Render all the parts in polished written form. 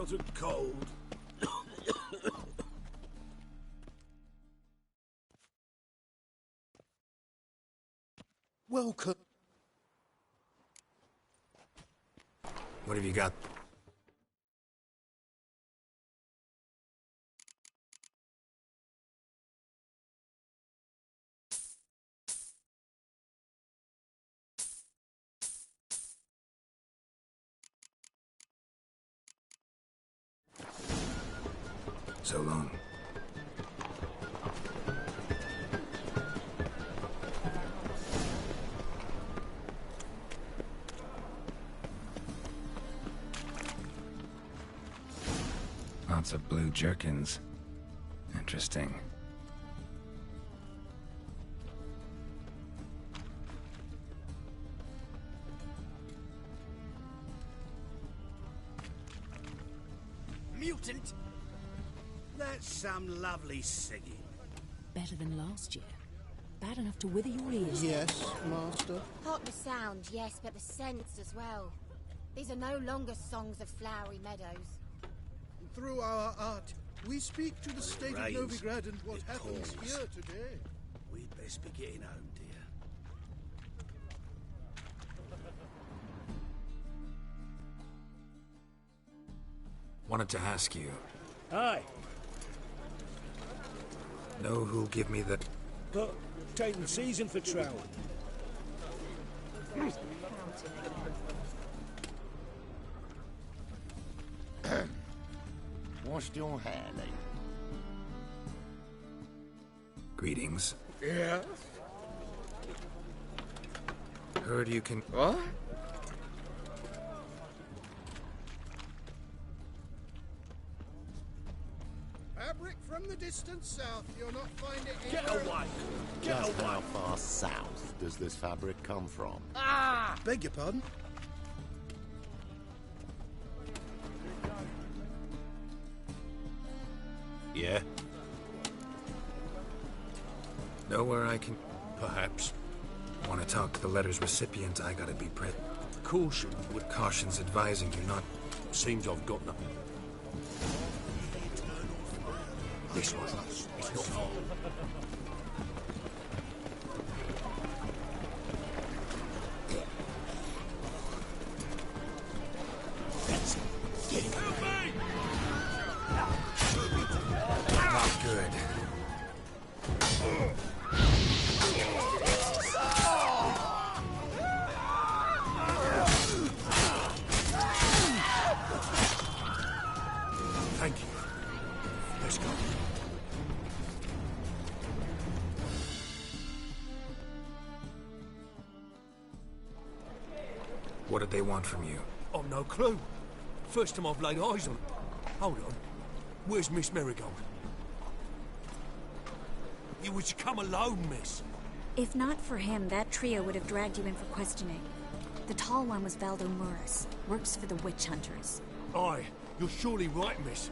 got a cold. Welcome. What have you got? So long. Lots of blue jerkins. Interesting. Mutant? That's some lovely singing. Better than last year. Bad enough to wither your ears. Yes, Master. Not the sound, yes, but the scents as well. These are no longer songs of flowery meadows. Through our art, we speak to the state of Rains. Novigrad and what It happens pours. here today. We'd best be getting home, dear. Wanted to ask you, Aye, know who'll give me the... but taking season for trout. Washed your hair, lady? Greetings. Yes. Heard you can... What? Fabric from the distant south. You'll not find it Get anywhere. away! Just how far south does this fabric come from? Beg your pardon? Yeah, Know where I can... perhaps. Want to talk to the letter's recipient, I gotta be present. Caution would... Caution's advising you not... Seems I've got nothing. This one. It's not far. That's it. Get him. Help me! Not good. Thank you. Let's go. What did they want from you? I've no clue. First time I've laid eyes on... Hold on. Where's Miss Marigold? You was to come alone, miss. If not for him, that trio would have dragged you in for questioning. The tall one was Valdo Muris, works for the witch hunters. Aye, you're surely right, miss.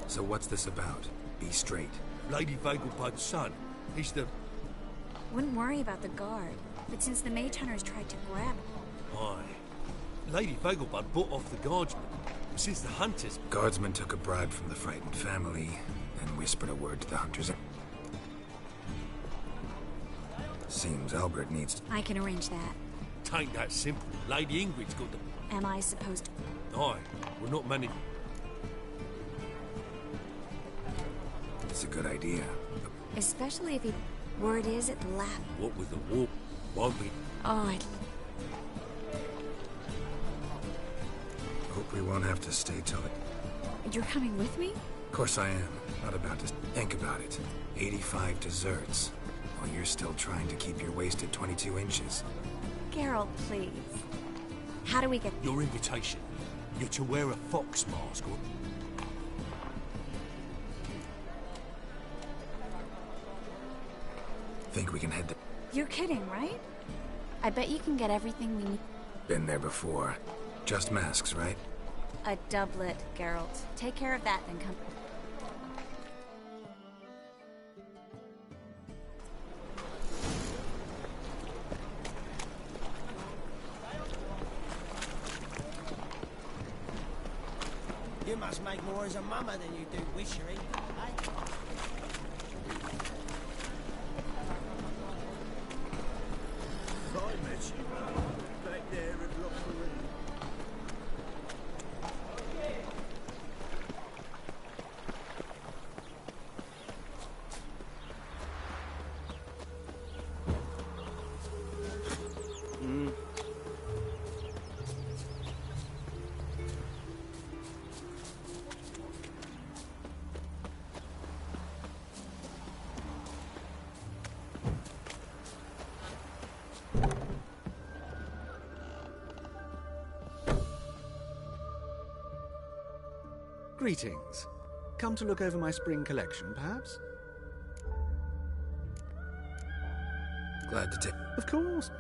So what's this about? Be straight. Lady Vegelbud's son. He's the... Wouldn't worry about the guard, but since the mage hunters tried to grab him... Aye. Lady Vegelbud bought off the guardsman. Since the hunters... Guardsman took a bribe from the frightened family and whispered a word to the hunters. Seems Albert needs... I can arrange that. Tain't that simple. Lady Ingrid's got the... Am I supposed to... Aye, we're not managing... It's a good idea. Especially if he... Word is at the lab. What with the war, won't we? Oh, Hope we won't have to stay till it... You're coming with me? Of course I am. Not about to... Think about it. 85 desserts. While you're still trying to keep your waist at 22 inches. Geralt, please. How do we get... Your invitation. You're to wear a fox mask or... Think we can head the... You're kidding, right? I bet you can get everything we need. Been there before. Just masks, right? A doublet, Geralt. Take care of that, then come... must make more as a mummer than you do wishery, eh? I met you back there at Lockwood. Greetings. Come to look over my spring collection, perhaps? Glad to take... Of course.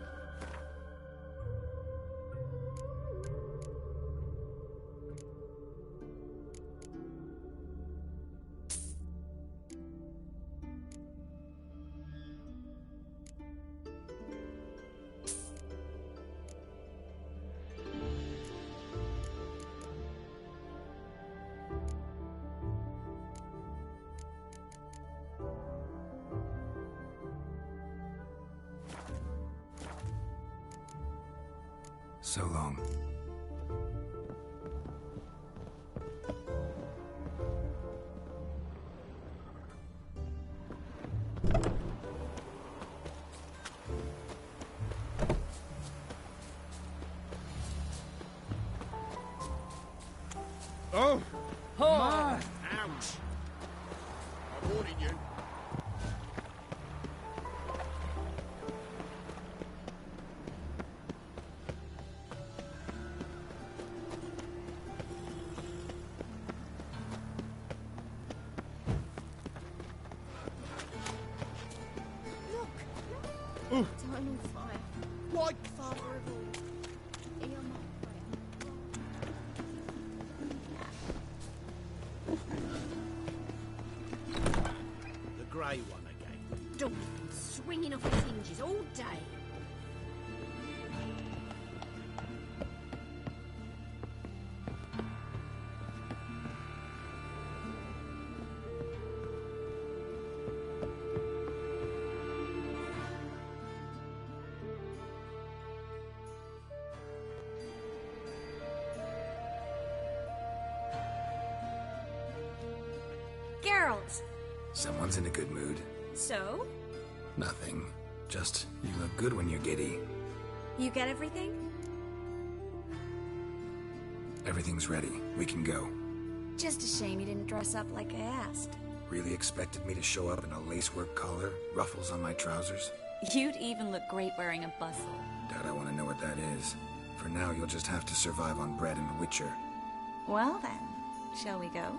So long. Oh! Oh! Ouch! I'm warning you. Look! Time on fire. Like Father of all. Hear my The grey one again. Dog swinging off his hinges all day. Geralt! Someone's in a good mood. So? Nothing. Just, you look good when you're giddy. You get everything? Everything's ready. We can go. Just a shame you didn't dress up like I asked. Really expected me to show up in a lacework collar, ruffles on my trousers? You'd even look great wearing a bustle. Doubt I want to know what that is. For now, you'll just have to survive on bread and Witcher. Well then, shall we go?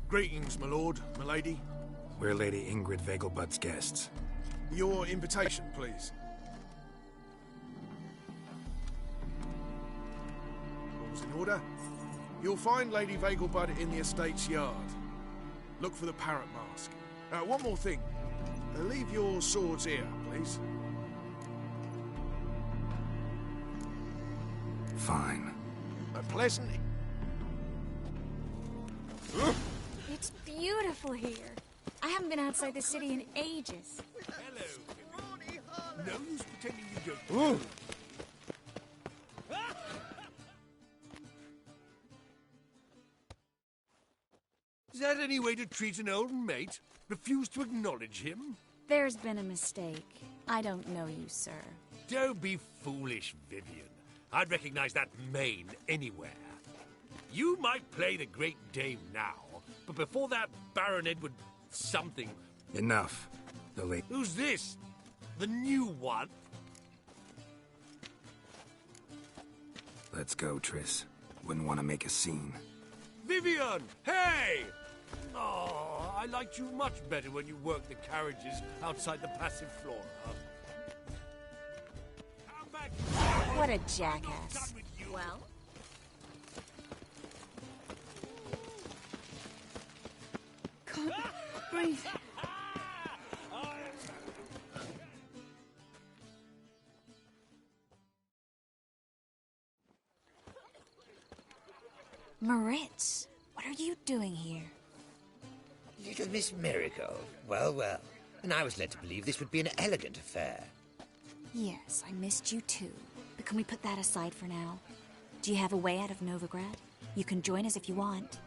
Greetings, my lord, my lady. We're Lady Ingrid Vegelbud's guests. Your invitation, please. All's in order. You'll find Lady Vegelbud in the estate's yard. Look for the parrot mask. One more thing. Leave your swords here, please. Fine. A pleasant... It's beautiful here. I haven't been outside the city in ages. Hello. No use pretending you don't. Is that any way to treat an old mate? Refuse to acknowledge him? There's been a mistake. I don't know you, sir. Don't be foolish, Vivian. I'd recognize that mane anywhere. You might play the great dame now, But before that, Baron Edward something... Enough. The late... Who's this? The new one? Let's go, Triss. Wouldn't want to make a scene. Vivian! Hey! Oh, I liked you much better when you worked the carriages outside the passive flora. Come back! What a jackass. Well? Can't breathe. Moritz, what are you doing here? Little Miss Miracle. Well, well. And I was led to believe this would be an elegant affair. Yes, I missed you too. But can we put that aside for now? Do you have a way out of Novigrad? You can join us if you want.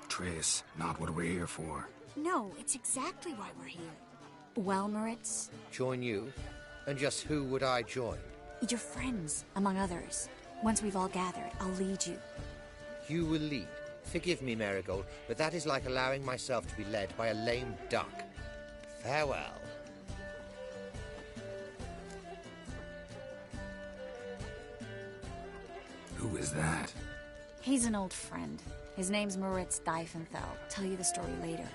Triss, not what we're here for. No, it's exactly why we're here. Well, Moritz? Join you? And just who would I join? Your friends, among others. Once we've all gathered, I'll lead you. You will lead. Forgive me, Marigold, but that is like allowing myself to be led by a lame duck. Farewell. Who is that? He's an old friend. His name's Moritz Diefenthal. Tell you the story later.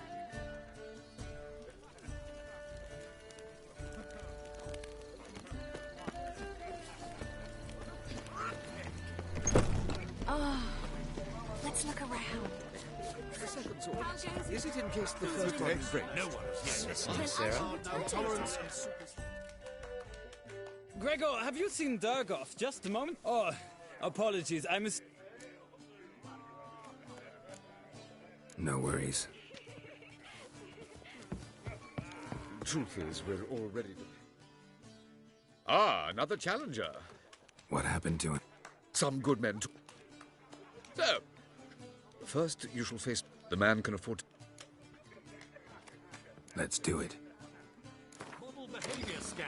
Let's look around. The second sword. Is it in case the first one breaks? No one has yet. Listening, Sarah. Intolerance. Gregor, have you seen Durgoff? Just a moment. Oh, apologies. I mis... No worries. Truth is, we're all ready to... Ah, another challenger. What happened to him? Some good men took... So, first you shall face... The man can afford... Let's do it. Model behavior scan.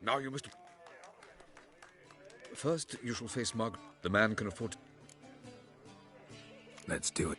Now you must... First, you shall face Margaret. The man can afford... Let's do it.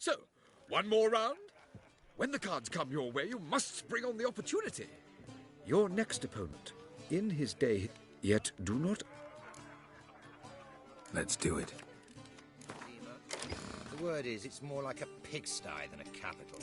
So, one more round? When the cards come your way, you must spring on the opportunity. Your next opponent, in his day, yet do not... Let's do it. The word is, it's more like a pigsty than a capital.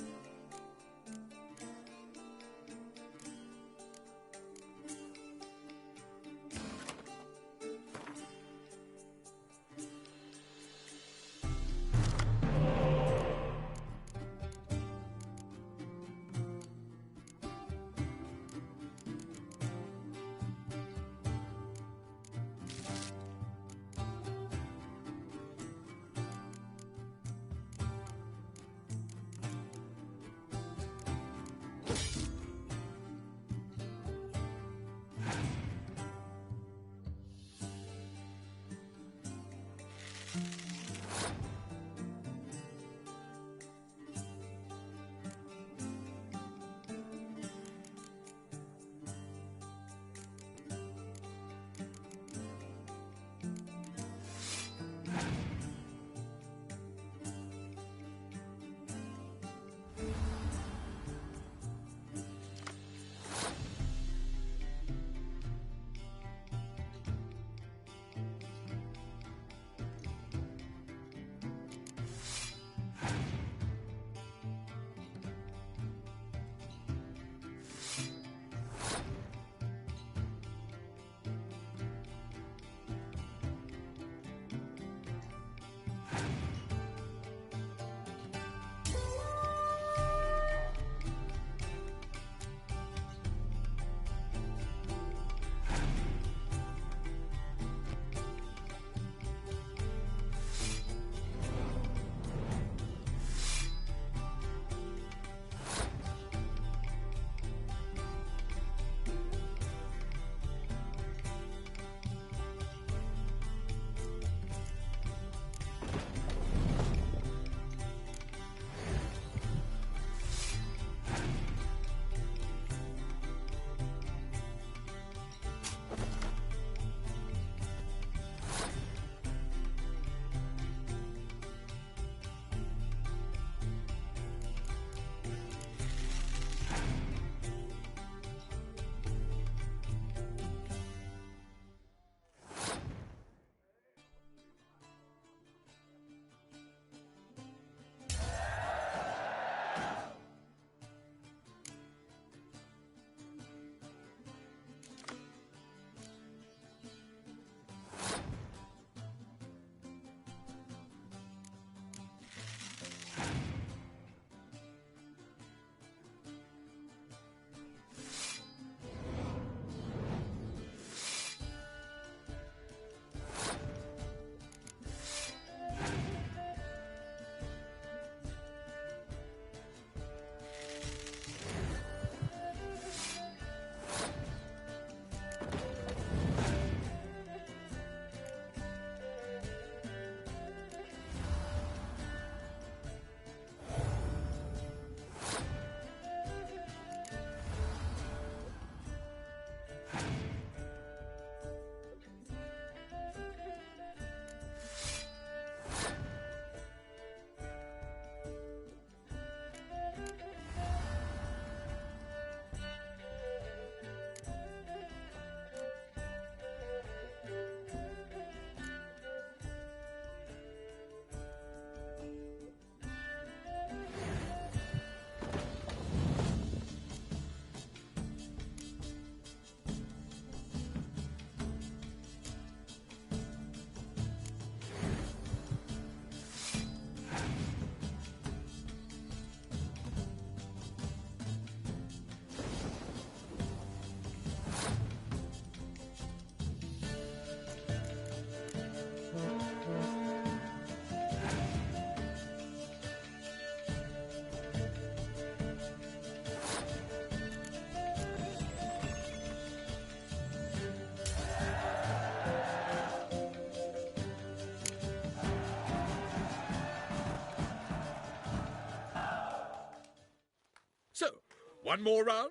One more round?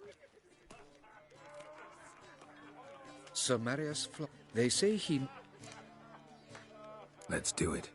Sir Marius They say he... Let's do it.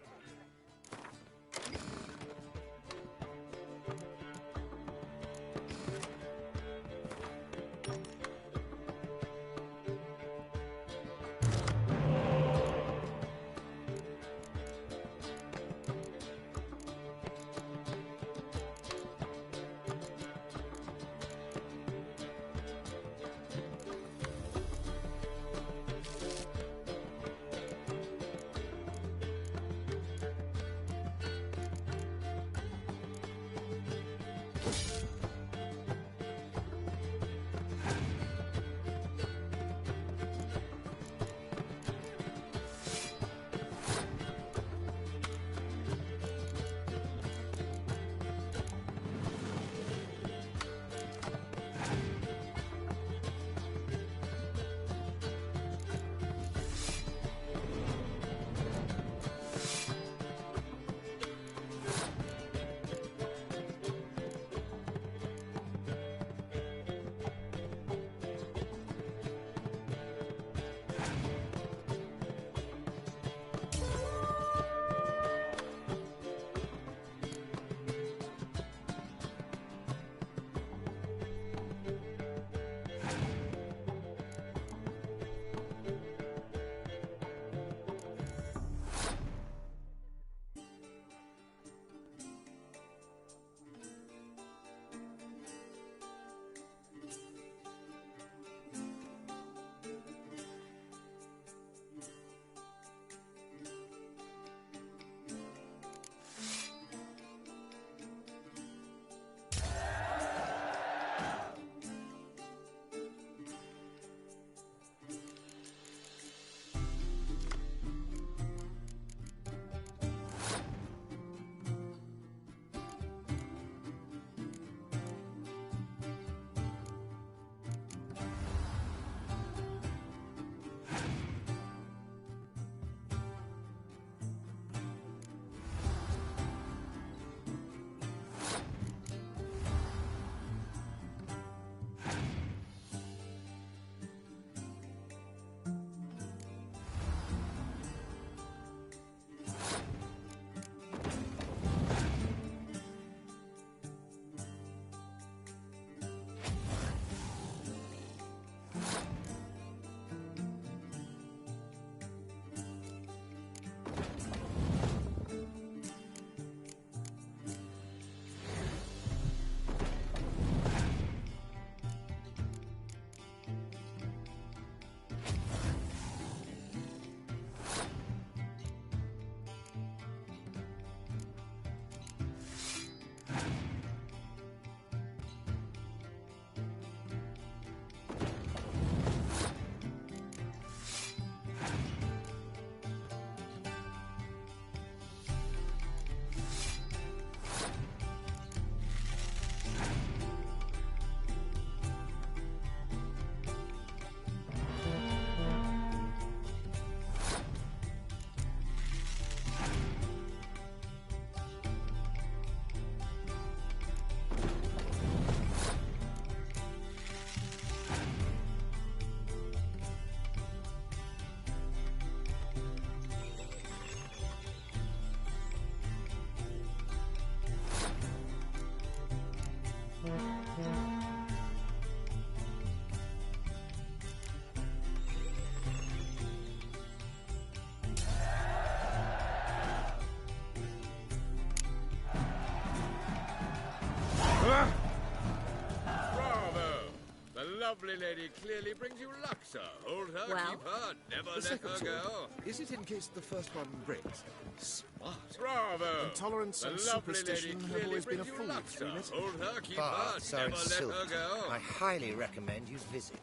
lovely lady clearly brings you luck, sir. Hold her, Well? keep her, never The let second her sword. go. Is it in case the first one breaks? Smart. Bravo! Intolerance The and lovely superstition lady have clearly always been a brings you fool luck, to sir. it. Hold her, keep Baths her, are never let her insulted. go. I highly recommend you visit.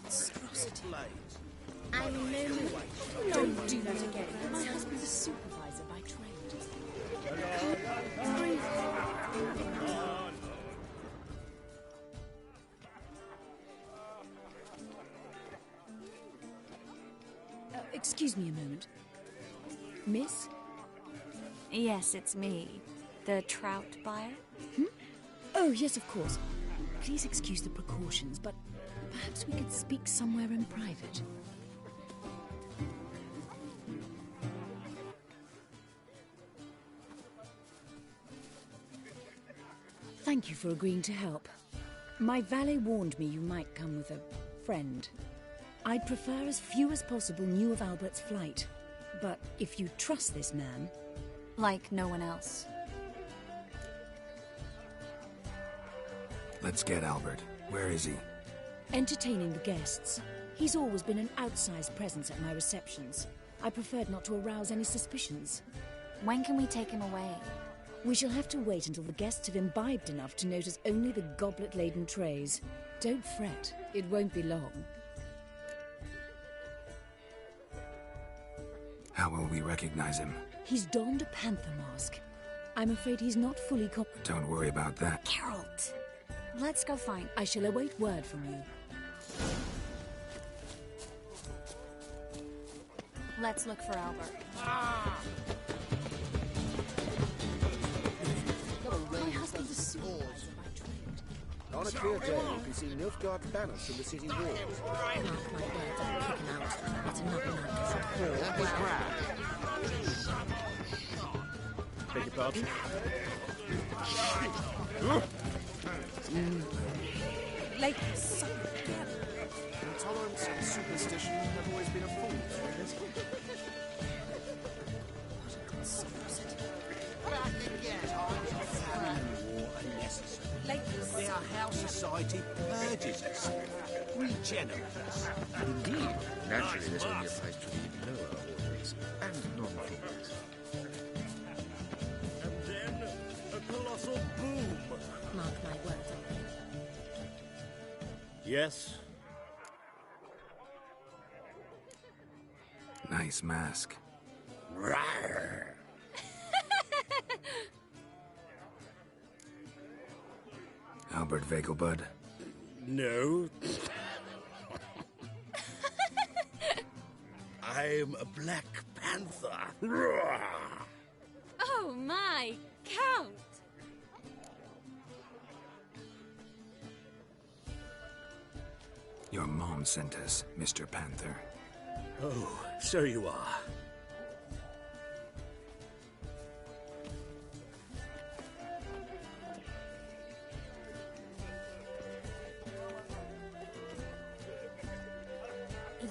Monstrosity. I'm no... Don't do that again. My husband's a supervisor by trade. Excuse me a moment. Miss? Yes, it's me. The trout buyer? Oh, yes, of course. Please excuse the precautions, but perhaps we could speak somewhere in private. Thank you for agreeing to help. My valet warned me you might come with a friend. I'd prefer as few as possible knew of Albert's flight. But if you trust this man... Like no one else. Let's get Albert. Where is he? Entertaining the guests. He's always been an outsized presence at my receptions. I preferred not to arouse any suspicions. When can we take him away? We shall have to wait until the guests have imbibed enough to notice only the goblet-laden trays. Don't fret. It won't be long. How will we recognize him? He's donned a panther mask. I'm afraid he's not fully Don't worry about that. Geralt! Let's go find... I shall await word from you. Let's look for Albert. My husband is swords. On a clear day, you can see Nilfgaard's banners from the city walls. Mark my words, I'll kick him out. It's another night. That was crap. Beg your pardon? Like, Intolerance and superstition have always been a force. Back again, war unnecessary. Our house society purges us. Regenerates us. Indeed. Naturally, this only applies to the lower orders and non-kings. And then a colossal boom. Mark my words. Yes? Nice mask. Rawr. Albert Vegelbud? No. I'm a Black Panther. Rawr. Oh my, Count! Your mom sent us, Mr. Panther. Oh, so you are.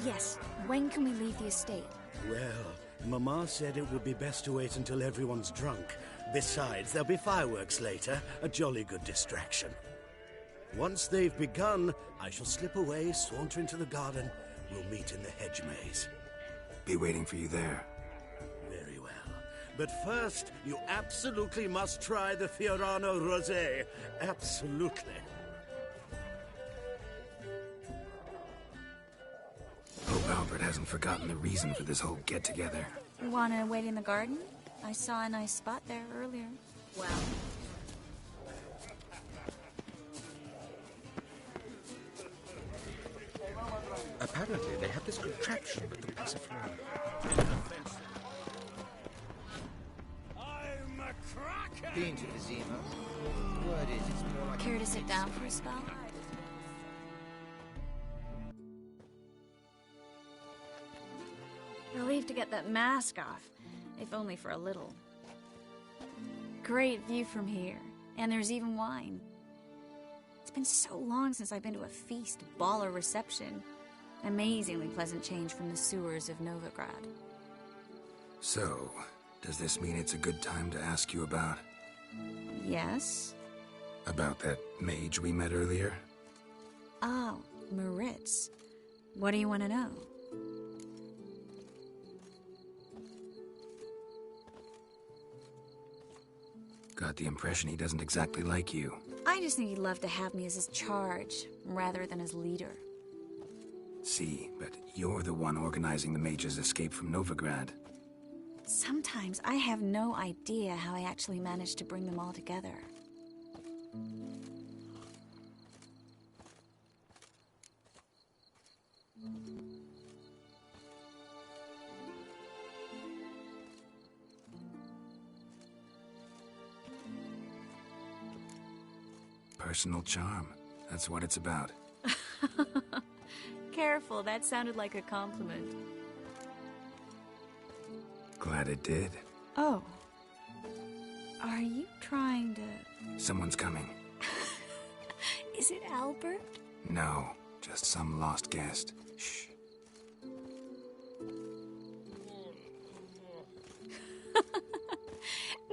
Yes, when can we leave the estate? Well, Mama said it would be best to wait until everyone's drunk. Besides, there'll be fireworks later, a jolly good distraction. Once they've begun, I shall slip away, saunter into the garden. We'll meet in the hedge maze. Be waiting for you there. Very well. But first, you absolutely must try the Fiorano Rosé. Absolutely. Hope Albert hasn't forgotten the reason for this whole get-together. Wanna wait in the garden? I saw a nice spot there earlier. Well, Apparently, they have this contraption with the passiflora. I'm a cracker. Been to the Zima. Word is, it's more like... Care to sit down for a spell? Relieved to get that mask off, if only for a little. Great view from here, and there's even wine. It's been so long since I've been to a feast, ball, or reception. Amazingly pleasant change from the sewers of Novigrad. So, does this mean it's a good time to ask you about... Yes? About that mage we met earlier? Oh, Moritz. What do you want to know? Got the impression he doesn't exactly like you. I just think he'd love to have me as his charge, rather than his leader. See, but you're the one organizing the mage's escape from Novigrad. Sometimes I have no idea how I actually managed to bring them all together. Personal charm. That's what it's about. Careful, that sounded like a compliment. Glad it did. Oh. Are you trying to... Someone's coming. Is it Albert? No, just some lost guest. Shh.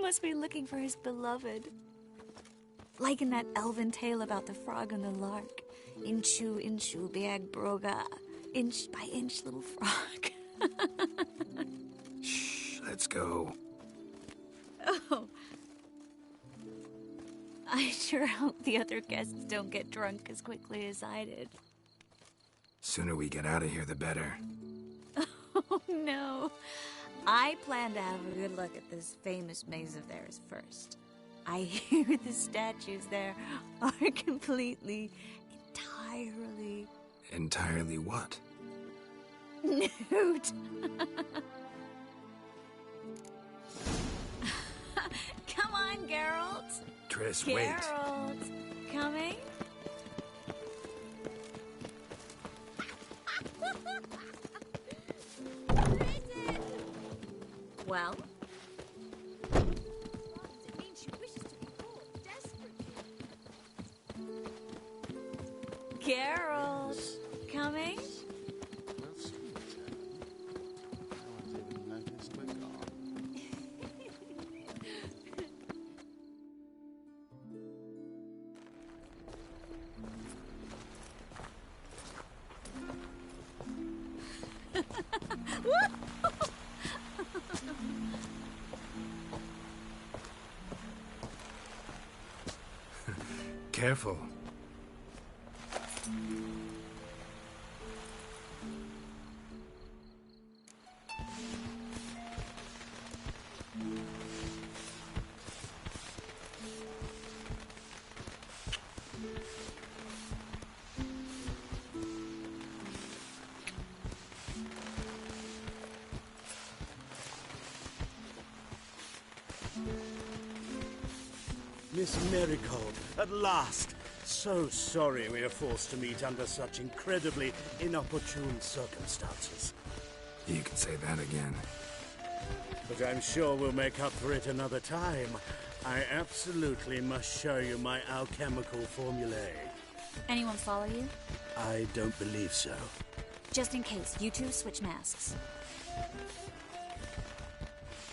Must be looking for his beloved. Like in that elven tale about the frog and the lark. Inchu, inchu, biag broga. Inch by inch, little frog. Shh, let's go. Oh. I sure hope the other guests don't get drunk as quickly as I did. Sooner we get out of here, the better. Oh, no. I plan to have a good look at this famous maze of theirs first. I hear the statues there are completely, entirely... Entirely what? Nude. Come on, Geralt. Triss, wait. Geralt, coming? Well? It means she wishes to be caught desperately. Geralt, coming? Careful. Miss Marigold, at last! So sorry we are forced to meet under such incredibly inopportune circumstances. You can say that again. But I'm sure we'll make up for it another time. I absolutely must show you my alchemical formulae. Anyone follow you? I don't believe so. Just in case, you two switch masks.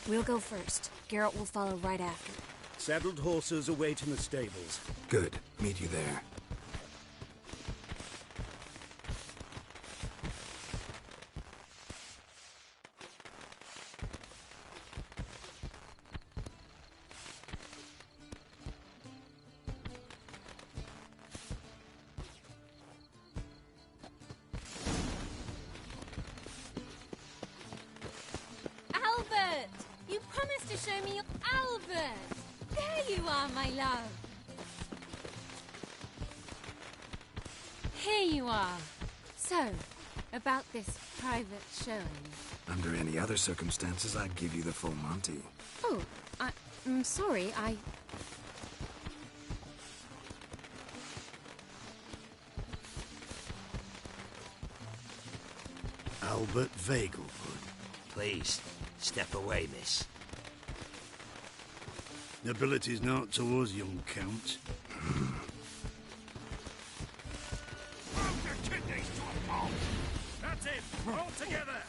We'll go first. Geralt will follow right after. Saddled horses await in the stables. Good. Meet you there. Albert! You promised to show me your Albert! There you are, my love. Here you are. So, about this private showing. Under any other circumstances, I'd give you the full Monty. Oh, I'm sorry, Albert Vagelwood. Please, step away, miss. Nobility's not towards young Count. That's it! All together!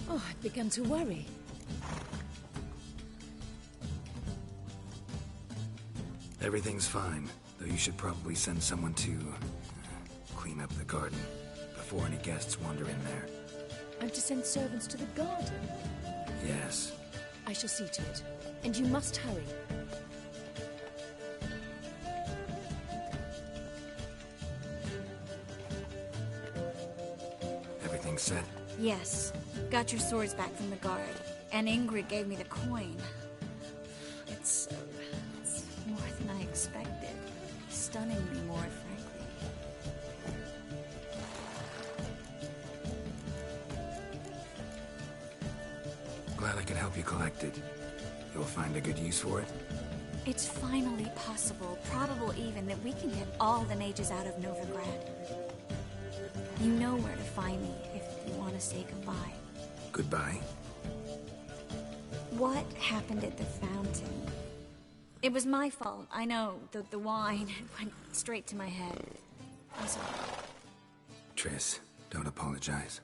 Oh, I'd begun to worry. Everything's fine, though you should probably send someone to clean up the garden before any guests wander in there. I'm to send servants to the garden? Yes. I shall see to it. And you must hurry. Everything set? Yes. Got your swords back from the guard. And Ingrid gave me the coin. It's more than I expected. Stunningly more, frankly. Glad I could help you collect it. You'll find a good use for it? It's finally possible, probable even, that we can get all the mages out of Novigrad. You know where to find me if you want to say goodbye. Goodbye? What happened at the fountain? It was my fault, I know. The wine went straight to my head. I'm sorry. Triss, don't apologize.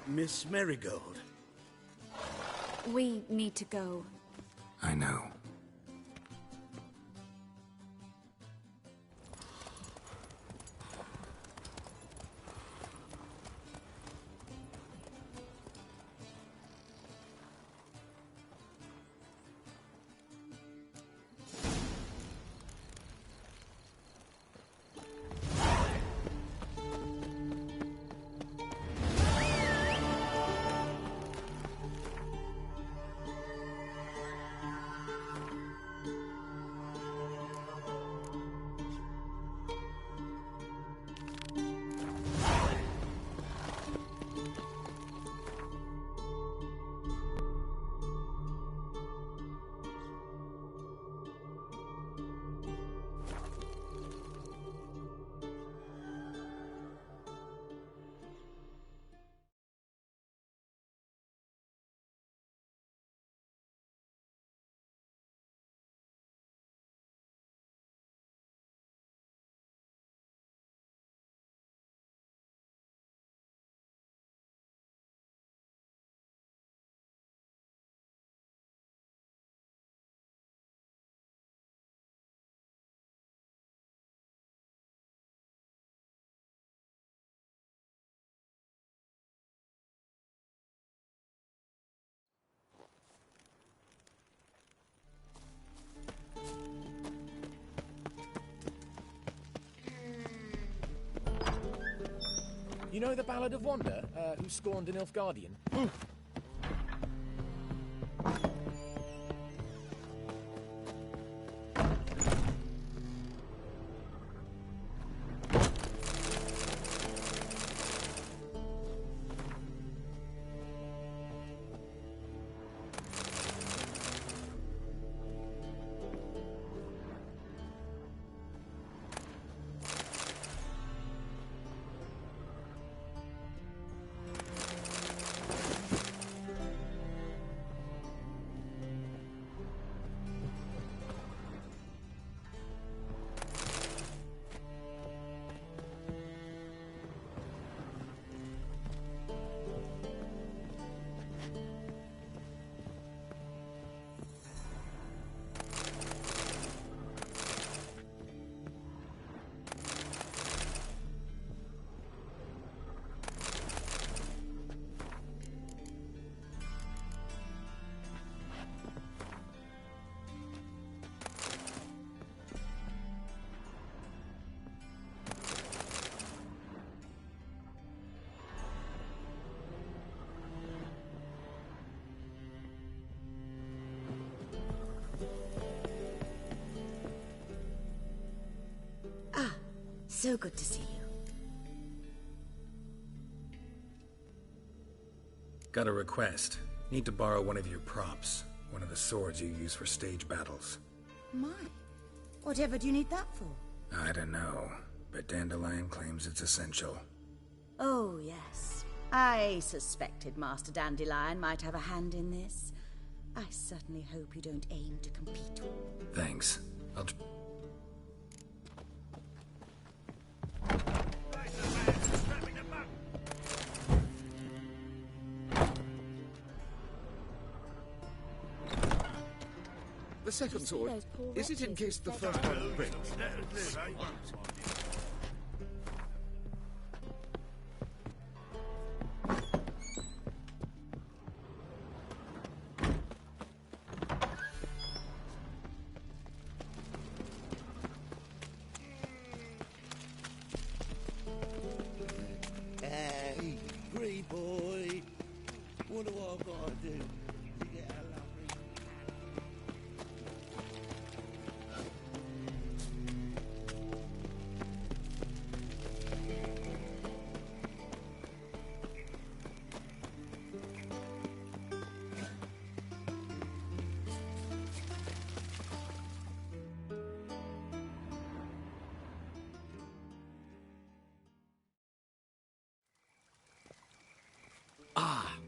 Miss Marigold. We need to go. I know. You know the Ballad of Wanda, who scorned an Nilfgaardian? So good to see you. Got a request. Need to borrow one of your props. One of the swords you use for stage battles. My. Whatever do you need that for? I don't know, but Dandelion claims it's essential. Oh, yes. I suspected Master Dandelion might have a hand in this. I certainly hope you don't aim to compete. Thanks. I'll... The second sword, is it in case the first one breaks? Hey, Green boy. What do I gotta do to get a lovely...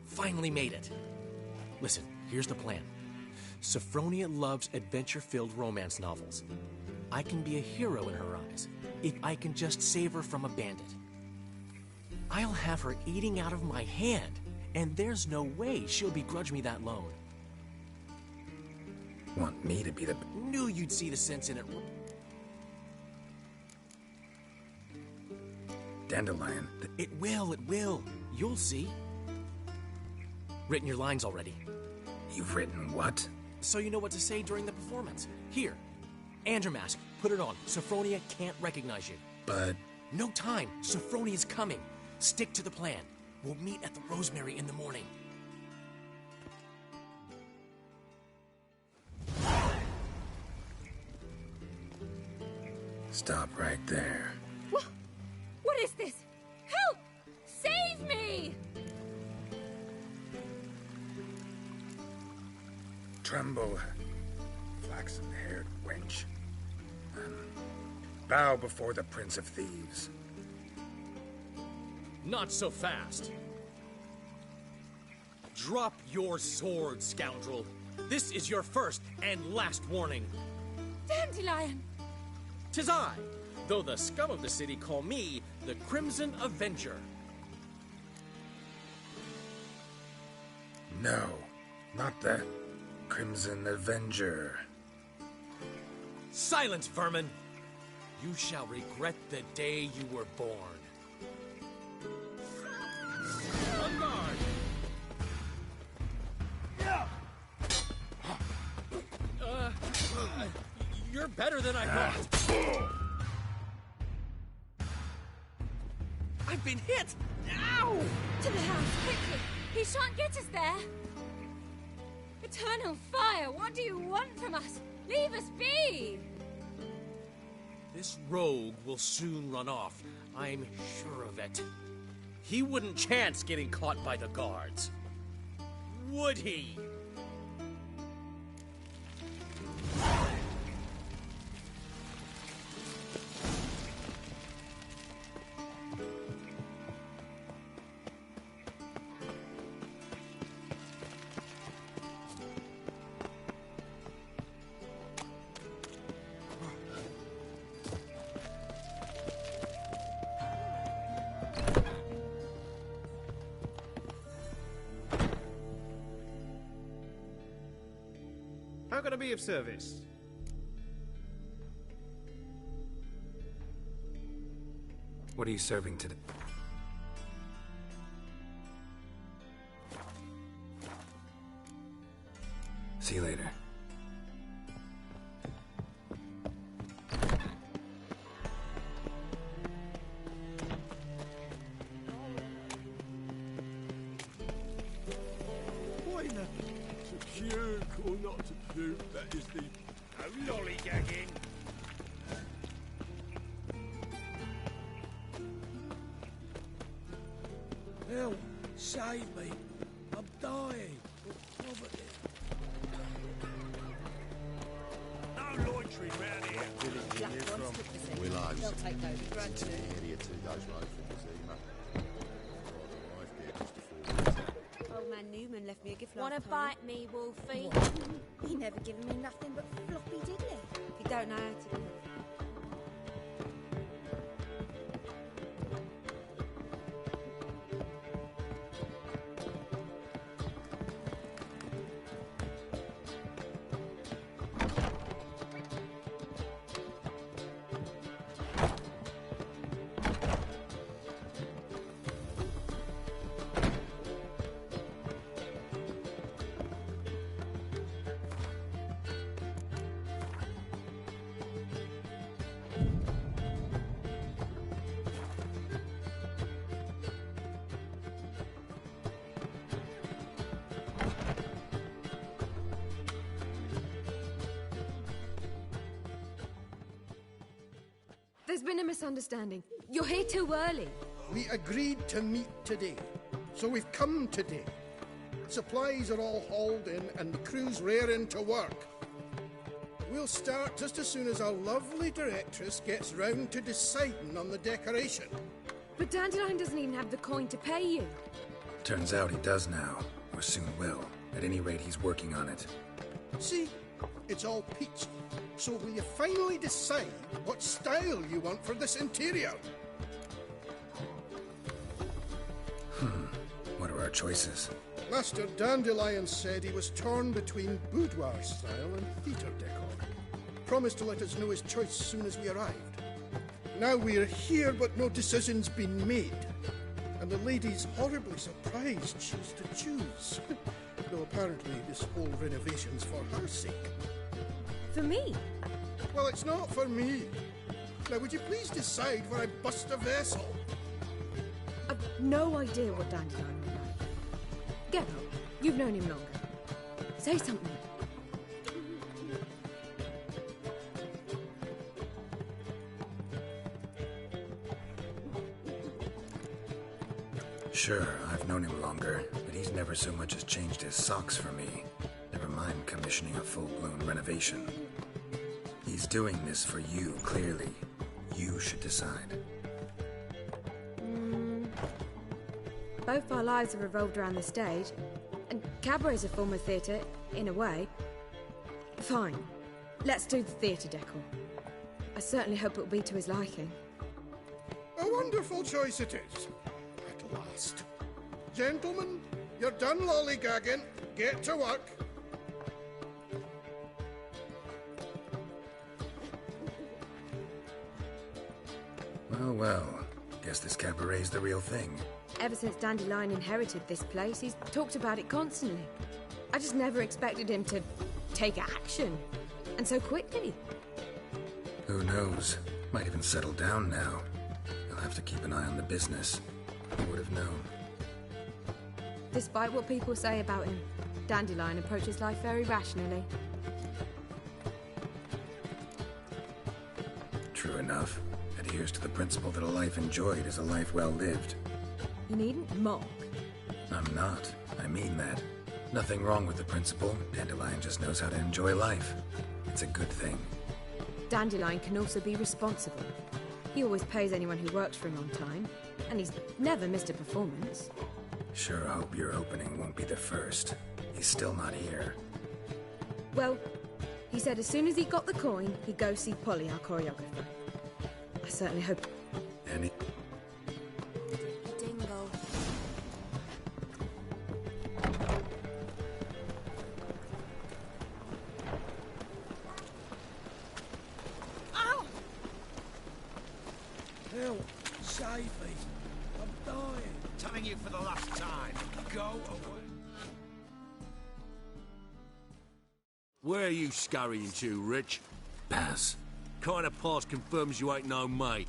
Finally made it. Listen, here's the plan. Sophronia loves adventure-filled romance novels. I can be a hero in her eyes if I can just save her from a bandit. I'll have her eating out of my hand, and there's no way she'll begrudge me that loan. Want me to be the... Knew you'd see the sense in it. Dandelion. It will. You'll see. Written your lines already. You've written what? So you know what to say during the performance. Here, Andromask, put it on. Sophronia can't recognize you. But... No time. Sophronia's coming. Stick to the plan. We'll meet at the Rosemary in the morning. Stop right there. What is this? Help! Save me! Tremble, flaxen-haired wench. Bow before the Prince of Thieves. Not so fast. Drop your sword, scoundrel. This is your first and last warning. Dandelion! 'Tis I, though the scum of the city call me the Crimson Avenger. No, not the Crimson Avenger. Silence, vermin! You shall regret the day you were born. On guard! You're better than I thought. I've been hit! Ow! To the house, quickly! He shan't get us there! Eternal fire, what do you want from us? Leave us be! This rogue will soon run off. I'm sure of it. He wouldn't chance getting caught by the guards. Would he? How can I be of service? What are you serving today? See you later. Why not to puke or not to puke? That is the... No lollygagging. Help! Save me! I'm dying of poverty. No loitering round here. Willows. They'll take those grunts. Area 2 days road from Zima. Old man Newman left me a gift last Wanna time. bite me, Wolfie? He never given me nothing but floppy diddly. He don't know how to do it. There's been a misunderstanding. You're here too early. We agreed to meet today, so we've come today. Supplies are all hauled in and the crew's raring to work. We'll start just as soon as our lovely directress gets round to deciding on the decoration. But Dandelion doesn't even have the coin to pay you. Turns out he does now, or soon will. At any rate, he's working on it. See, it's all peachy. So will you finally decide what style you want for this interior? What are our choices? Master Dandelion said he was torn between boudoir style and theatre decor. Promised to let us know his choice as soon as we arrived. Now we're here, but no decision's been made. And the lady's horribly surprised she's to choose. Though apparently this whole renovation's for her sake. For me? Well, it's not for me. Now, would you please decide where I bust a vessel? I've no idea what Dandelion would like. Get up. You've known him longer. Say something. Sure, I've known him longer, but he's never so much as changed his socks for me. Never mind commissioning a full-blown renovation. He's doing this for you, clearly. You should decide. Both our lives have revolved around the stage, and cabaret's a form of theatre, in a way. Fine. Let's do the theatre decor. I certainly hope it'll be to his liking. A wonderful choice it is. At last. Gentlemen, you're done lollygagging. Get to work. Well, guess this cabaret's the real thing. Ever since Dandelion inherited this place, he's talked about it constantly. I just never expected him to take action. And so quickly. Who knows? Might even settle down now. You'll have to keep an eye on the business. Who would have known? Despite what people say about him, Dandelion approaches life very rationally. True enough. Adheres to the principle that a life enjoyed is a life well lived. You needn't mock. I'm not. I mean that. Nothing wrong with the principle. Dandelion just knows how to enjoy life. It's a good thing. Dandelion can also be responsible. He always pays anyone who works for him on time, and he's never missed a performance. Sure hope your opening won't be the first. He's still not here. Well, he said as soon as he got the coin, he'd go see Polly, our choreographer. I certainly hope... Any... Dingle. Ow! Help! Save me! I'm dying! Telling you for the last time. Go away. Where are you scurrying to, Rich? Pass. Kind of pass confirms you ain't no mate.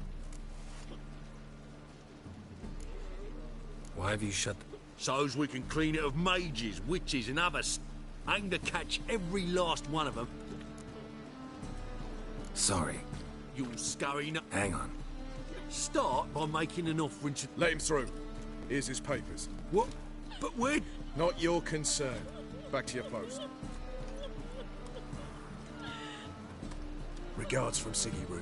Why have you shut So's we can clean it of mages, witches and others. Aim to catch every last one of them. Sorry. You'll scurry no... Hang on. Start by making an offering to... Let him through. Here's his papers. What? But we're... Not your concern. Back to your post. Regards from Siggy Reuven.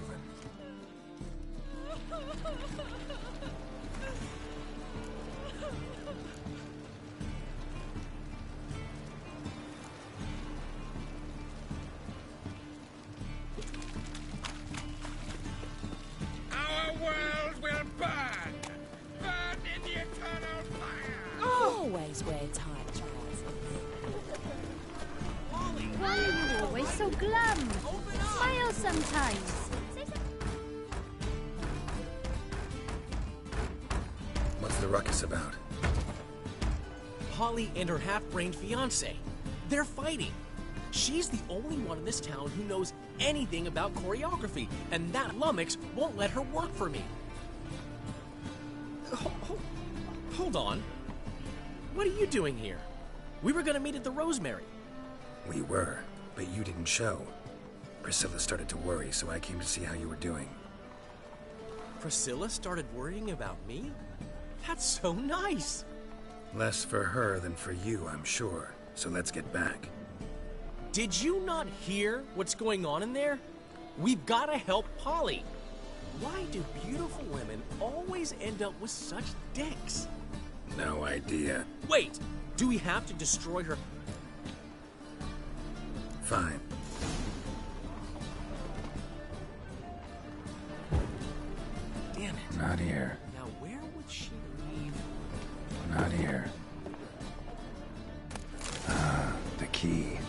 Our world will burn! Burn in the eternal fire! Always wear tight trousers. Why are you always so glum? Smile sometimes. What's the ruckus about? Holly and her half-brained fiancé. They're fighting. She's the only one in this town who knows anything about choreography, and that lummox won't let her work for me. Hold on. What are you doing here? We were gonna meet at the Rosemary. We were, but you didn't show. Priscilla started to worry, so I came to see how you were doing. Priscilla started worrying about me? That's so nice! Less for her than for you, I'm sure. So let's get back. Did you not hear what's going on in there? We've gotta help Polly. Why do beautiful women always end up with such dicks? No idea. Wait, do we have to destroy her? Fine. Damn it. Not here. Now where would she leave? Not here. Ah, the key.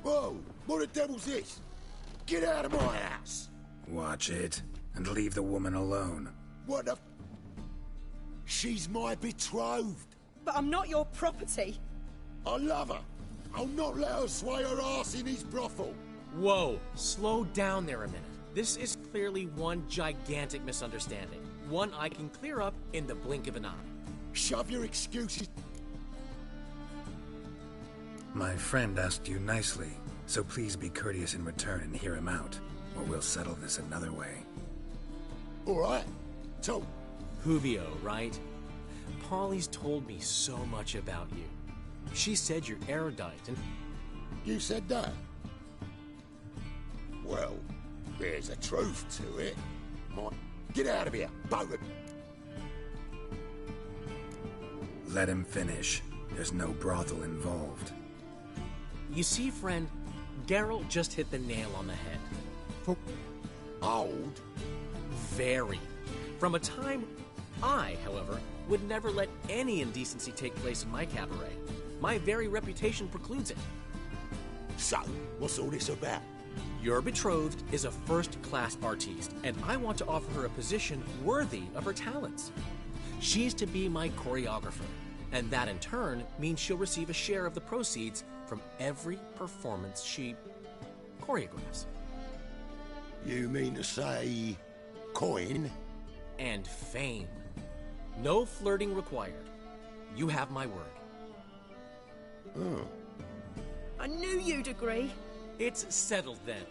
Whoa! What the devil's this? Get out of my house! Watch it, and leave the woman alone. What the... She's my betrothed. But I'm not your property. I love her. I'll not let her sway her ass in his brothel. Whoa, slow down there a minute. This is clearly one gigantic misunderstanding. One I can clear up in the blink of an eye. Shove your excuses. My friend asked you nicely, so please be courteous in return and hear him out, or we'll settle this another way. All right. So... Juvio, right? Polly's told me so much about you. She said you're erudite and... You said that? Well, there's a truth to it. Get out of here, both of you. Let him finish. There's no brothel involved. You see, friend, Geralt just hit the nail on the head. Old? Very. From a time I, however, would never let any indecency take place in my cabaret. My very reputation precludes it. So, what's all this about? Your betrothed is a first-class artiste, and I want to offer her a position worthy of her talents. She's to be my choreographer, and that in turn means she'll receive a share of the proceeds from every performance she choreographs. You mean to say... coin? And fame. No flirting required. You have my word. Oh. I knew you'd agree. It's settled then.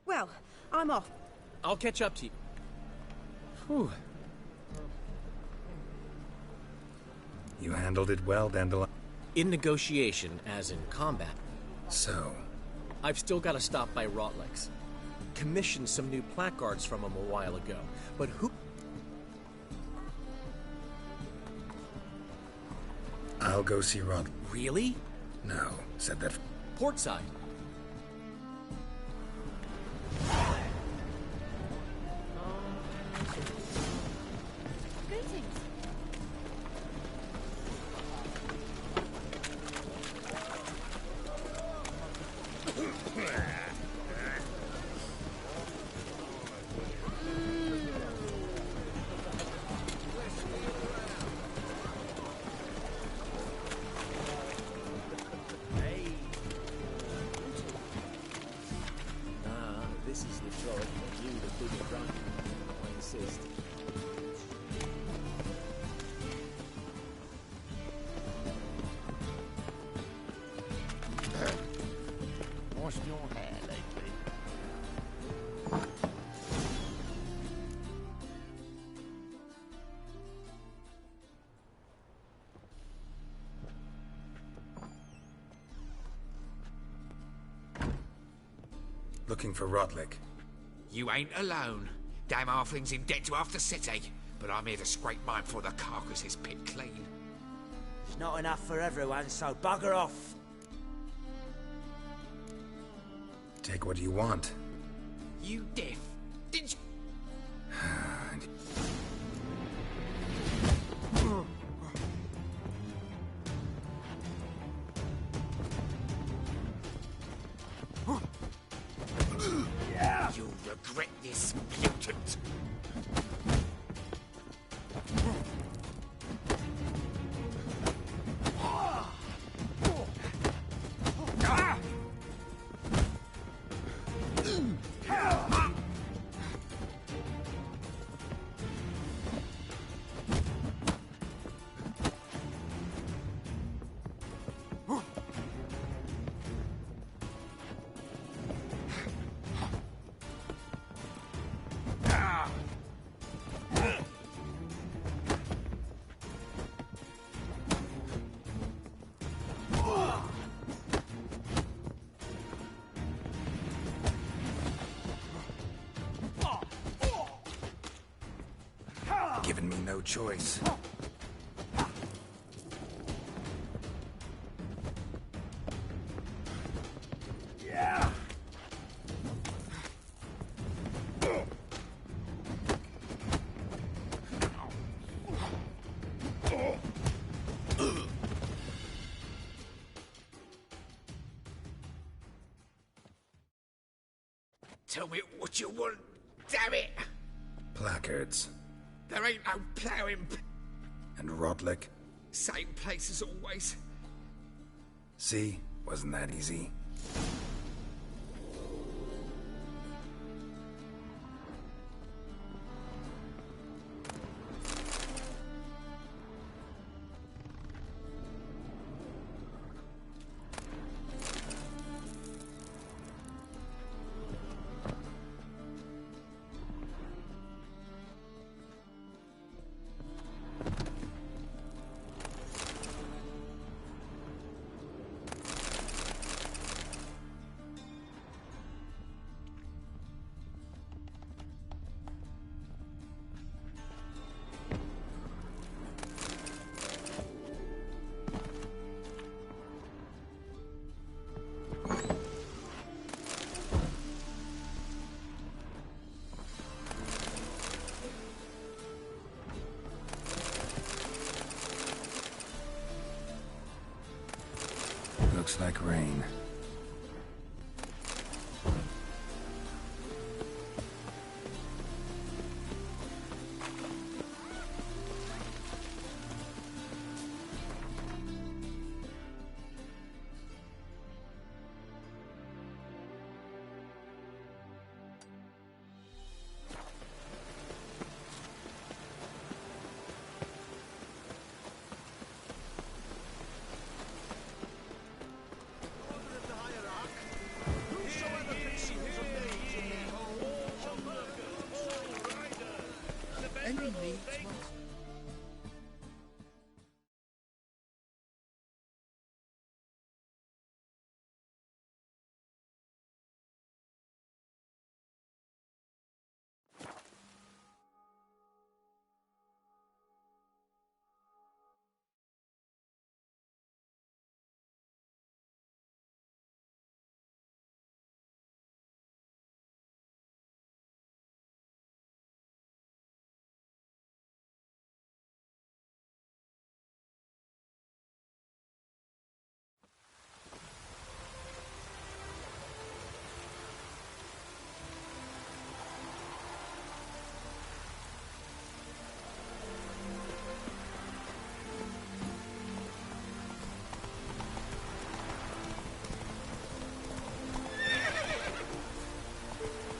Well, I'm off. I'll catch up to you. Whew. You handled it well, Dandelion. In negotiation, as in combat. So? I've still got to stop by Rotlick's. Commissioned some new placards from him a while ago, but who... I'll go see Rod. Really? No, said that... Portside. Greetings. This is the job of you, the bigger brother. I insist. Washed your hair lately? Looking for Rotlick. You ain't alone. Damn halfling's in debt to half the city. But I'm here to scrape mine before the carcass is pit clean. It's not enough for everyone, so bugger off. Take what you want. You deaf? Did you... You'll regret this, mutant. given me no choice. Yeah. Tell me what you want, damn it! Placards. There ain't no ploughing. And Rodlick. Same place as always. See? Wasn't that easy? Looks like rain.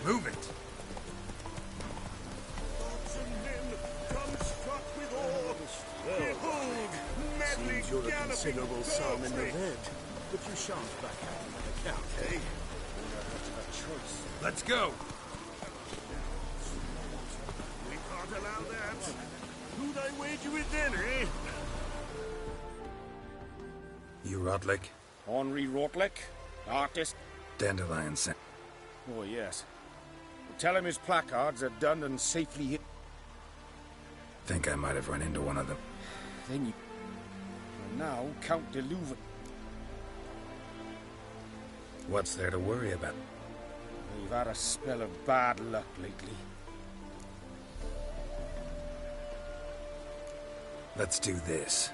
Move it! Seems you're a considerable sum in the head, but you shan't back out on account, eh? We'll have to have a choice. Let's go! We can't allow that. Who'd I wager with then, eh? You Rodlick? Henri Rotlick, artist. Dandelion sent. Oh, yes. Tell him his placards are done and safely hit. Think I might have run into one of them. Then you... And now, Count de Louvain. What's there to worry about? We've had a spell of bad luck lately. Let's do this.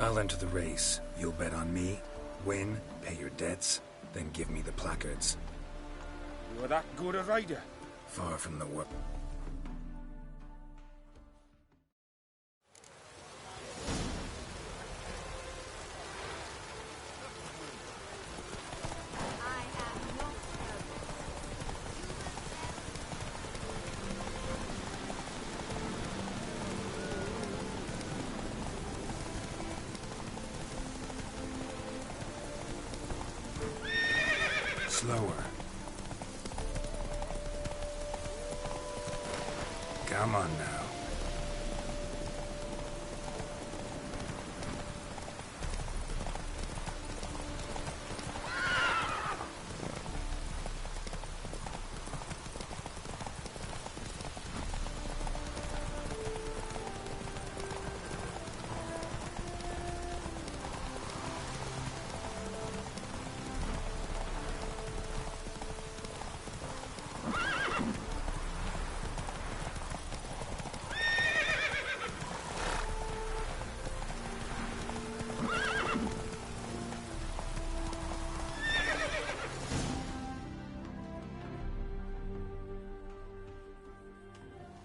I'll enter the race. You'll bet on me, win, pay your debts, then give me the placards. You're that good a rider? Far from the work. Slower. Come on now.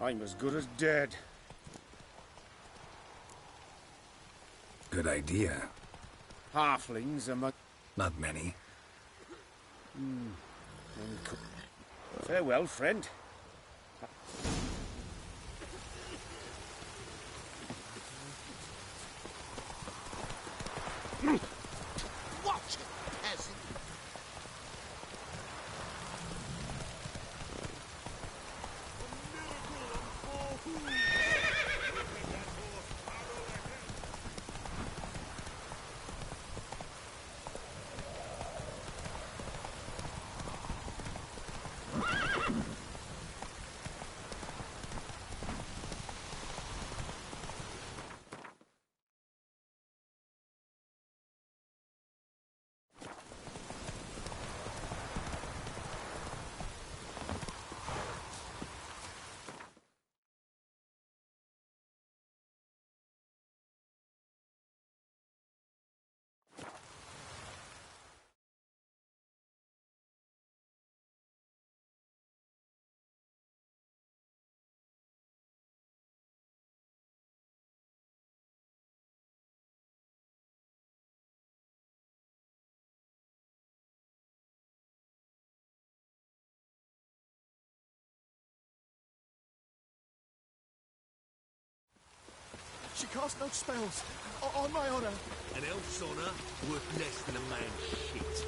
I'm as good as dead. Good idea. Halflings among... Not many. Farewell, friend. Watch it, peasant. She cast no spells. On my honor. An elf's honor worth less than a man's shit.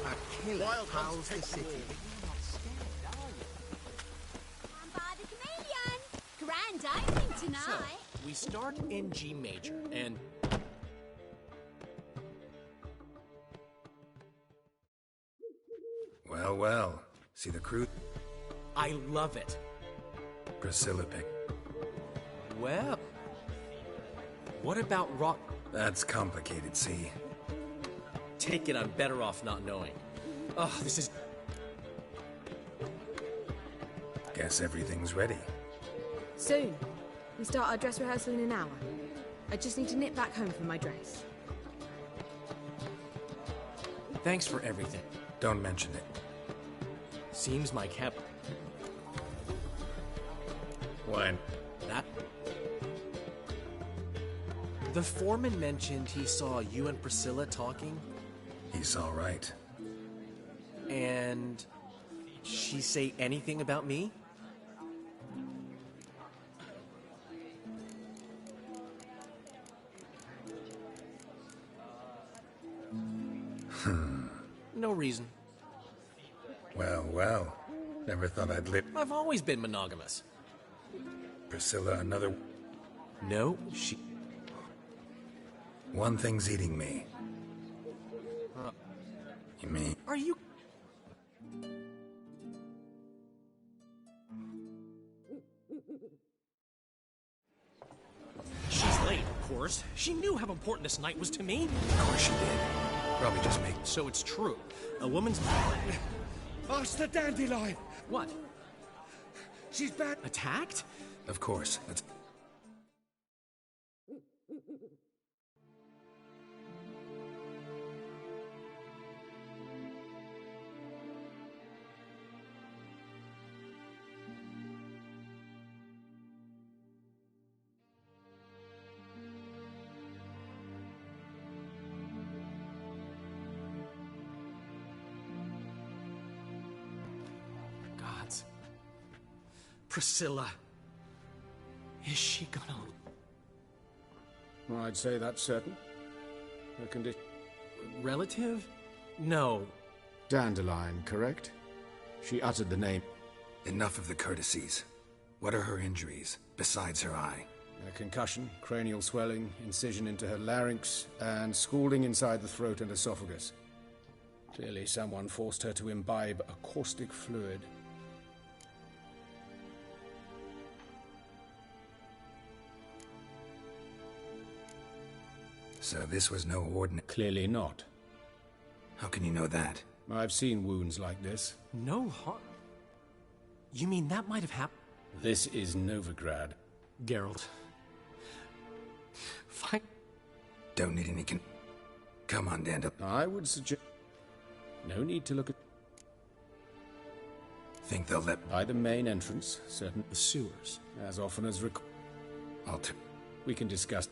A killer prowls the city. I'm by the chameleon. Grand opening tonight. So, we start in G major, and... Well, well. See the crew? I love it. Priscilla pick. Well... What about rock... That's complicated, see? Take it, I'm better off not knowing. Oh, this is... Guess everything's ready. Soon. We start our dress rehearsal in an hour. I just need to nip back home for my dress. Thanks for everything. Don't mention it. Seems my cap... When? That... The foreman mentioned he saw you and Priscilla talking. He's all right. And... she say anything about me? No reason. Well, well. Never thought I'd live. I've always been monogamous. Priscilla, another... No, she... One thing's eating me. You mean... Are you... She's late, of course. She knew how important this night was to me. Of course she did. Probably just make... So it's true. A woman's... Master Dandelion! What? She's bad... Attacked? Of course. That's... Gods. Priscilla. Is she gonna... I'd say that's certain. Her condition... Relative? No. Dandelion, correct? She uttered the name. Enough of the courtesies. What are her injuries, besides her eye? A concussion, cranial swelling, incision into her larynx, and scalding inside the throat and esophagus. Clearly someone forced her to imbibe a caustic fluid. So this was no ordinary... Clearly not. How can you know that? I've seen wounds like this. No harm. You mean that might have happened? This is Novigrad. Geralt. Fine. Don't need any Come on, Dandelion. I would suggest... No need to look at... Think they'll let... By the main entrance, certain... The sewers. As often as we can discuss...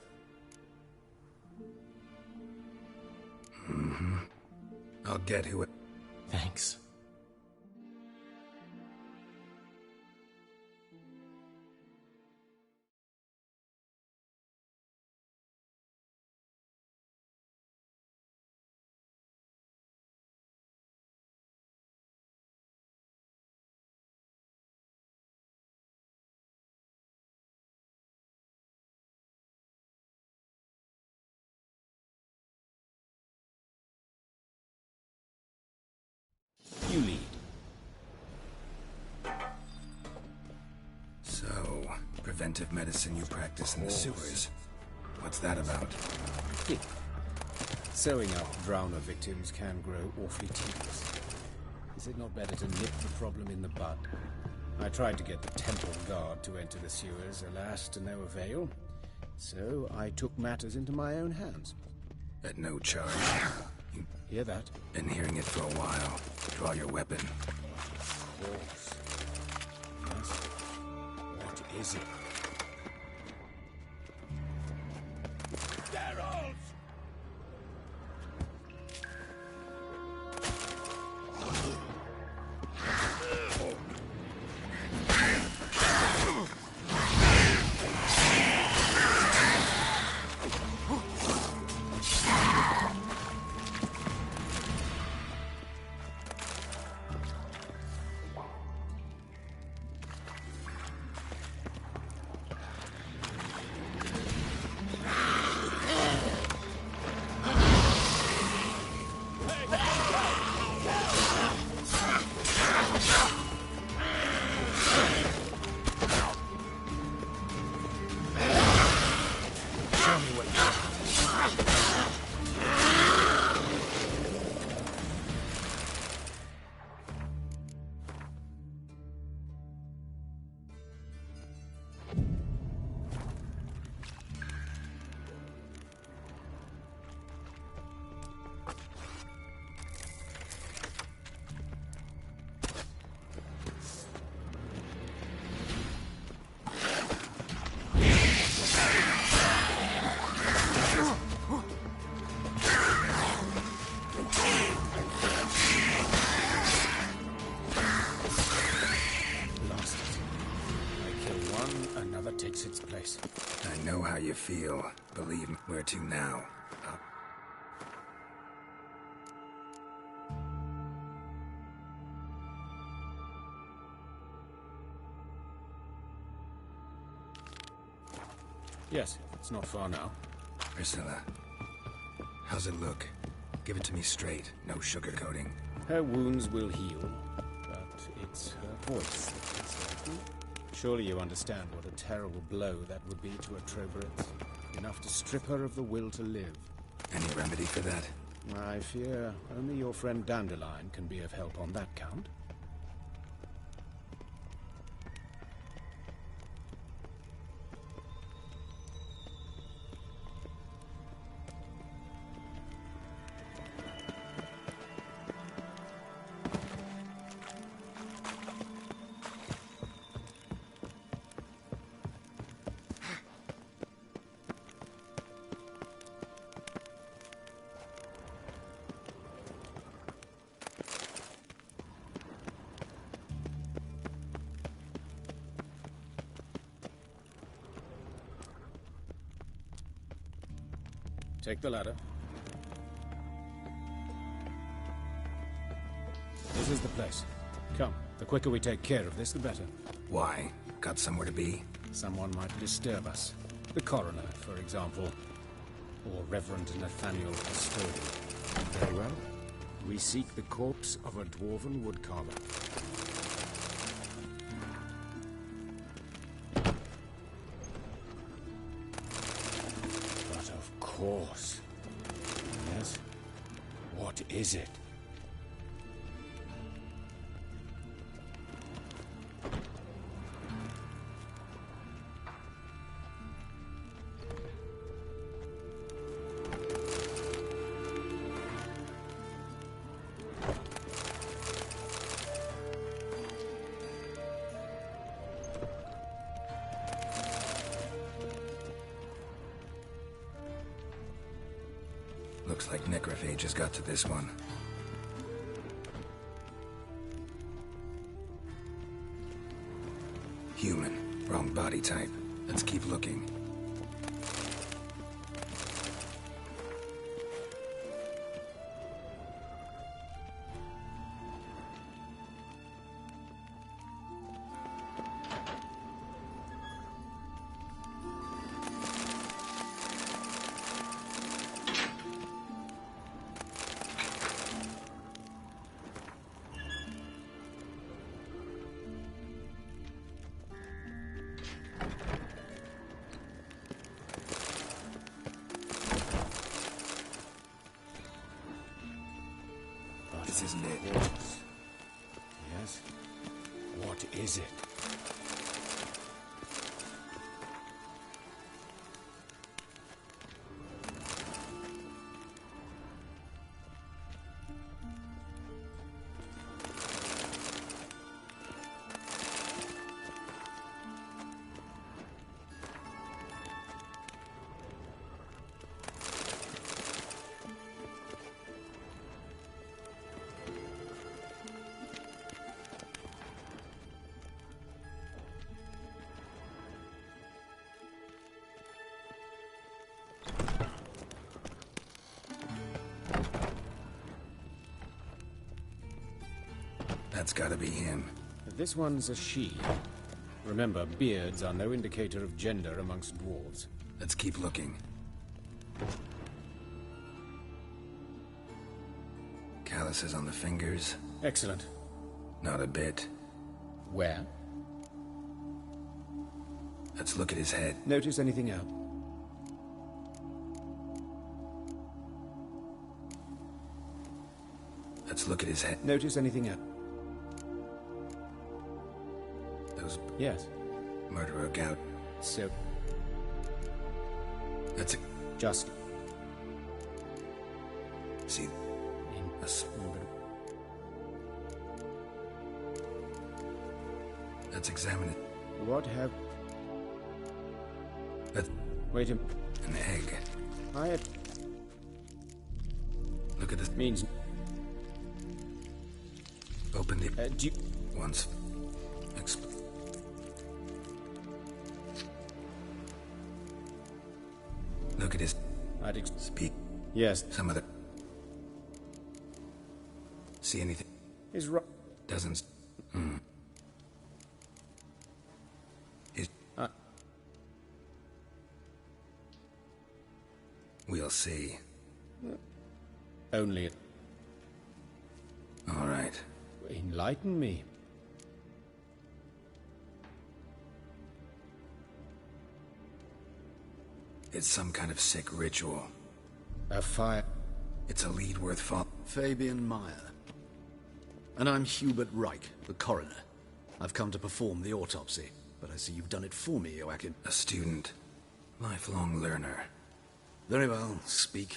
Mm-hmm. I'll get who it... Thanks. You lead. So, preventive medicine you practice in the sewers. What's that about? Sewing up drowner victims can grow awfully tedious. Is it not better to nip the problem in the bud? I tried to get the temple guard to enter the sewers, alas, to no avail. So I took matters into my own hands. At no charge. Hear that? Been hearing it for a while. Draw your weapon. Of course. Yes. What is it? Geralt! Its place. I know how you feel. Believe me. Where to now? Up. Yes, it's not far now. Priscilla, how's it look? Give it to me straight, no sugarcoating. Her wounds will heal, but it's her voice that concerns me. Surely you understand what a terrible blow that would be to a Troberet. Enough to strip her of the will to live. Any remedy for that? I fear only your friend Dandelion can be of help on that count. Take the ladder. This is the place. Come, the quicker we take care of this, the better. Why? Got somewhere to be? Someone might disturb us. The coroner, for example. Or Reverend Nathaniel Custodian. Very well. We seek the corpse of a dwarven woodcarver. Of course. Yes? What is it? Looks like necrophages got to this one. Human. Wrong body type. Let's keep looking. This isn't it. Yes? What is it? That's gotta be him. This one's a she. Remember, beards are no indicator of gender amongst dwarves. Let's keep looking. Calluses on the fingers. Excellent. Not a bit. Where? Let's look at his head. Notice anything else? Let's look at his head. Notice anything else? Those... Yes. Murderer gout. So... That's a... Just... See... In... Let's examine it. What have... Wait a... An egg. I have... Look at this. Means... Open the... do you... Once... Look at his... I'd speak. Yes. Some of the... See anything? Is right. Doesn't... Is... We'll see. Only... All right. Enlighten me. It's some kind of sick ritual. A fire... It's a lead worth Fabian Meyer. And I'm Hubert Reich, the coroner. I've come to perform the autopsy, but I see you've done it for me, Joachim. A student. Lifelong learner. Very well, speak.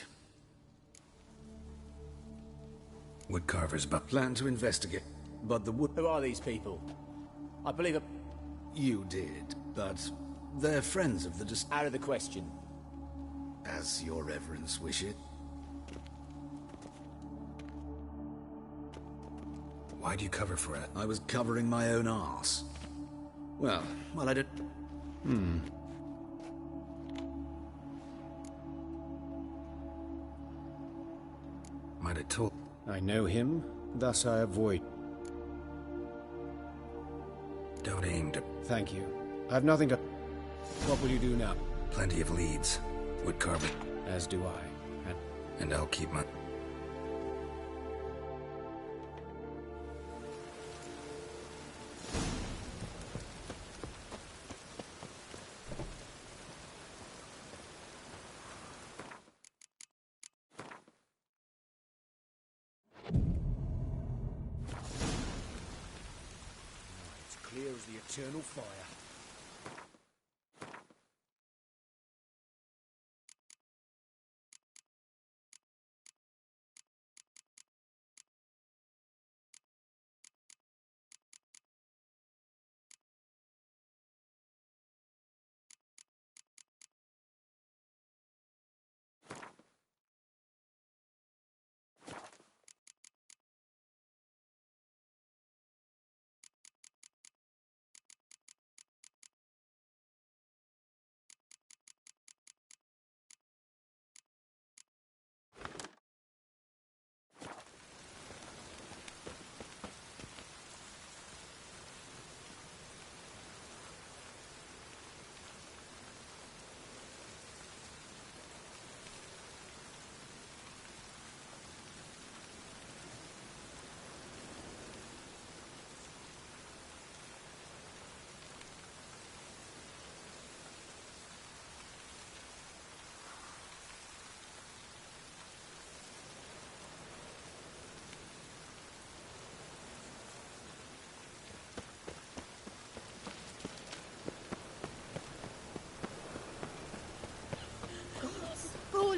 Woodcarver's plan to investigate, but the wood... Who are these people? I believe it... You did, but they're friends of the Out of the question. As your reverence wish it. Why'd you cover for it? I was covering my own arse. Well, I did... Might have told... I know him, thus I avoid... Don't aim to... Thank you. I've nothing to... What will you do now? Plenty of leads. Woodcarver. As do I. And I'll keep my... It's clear as the eternal fire.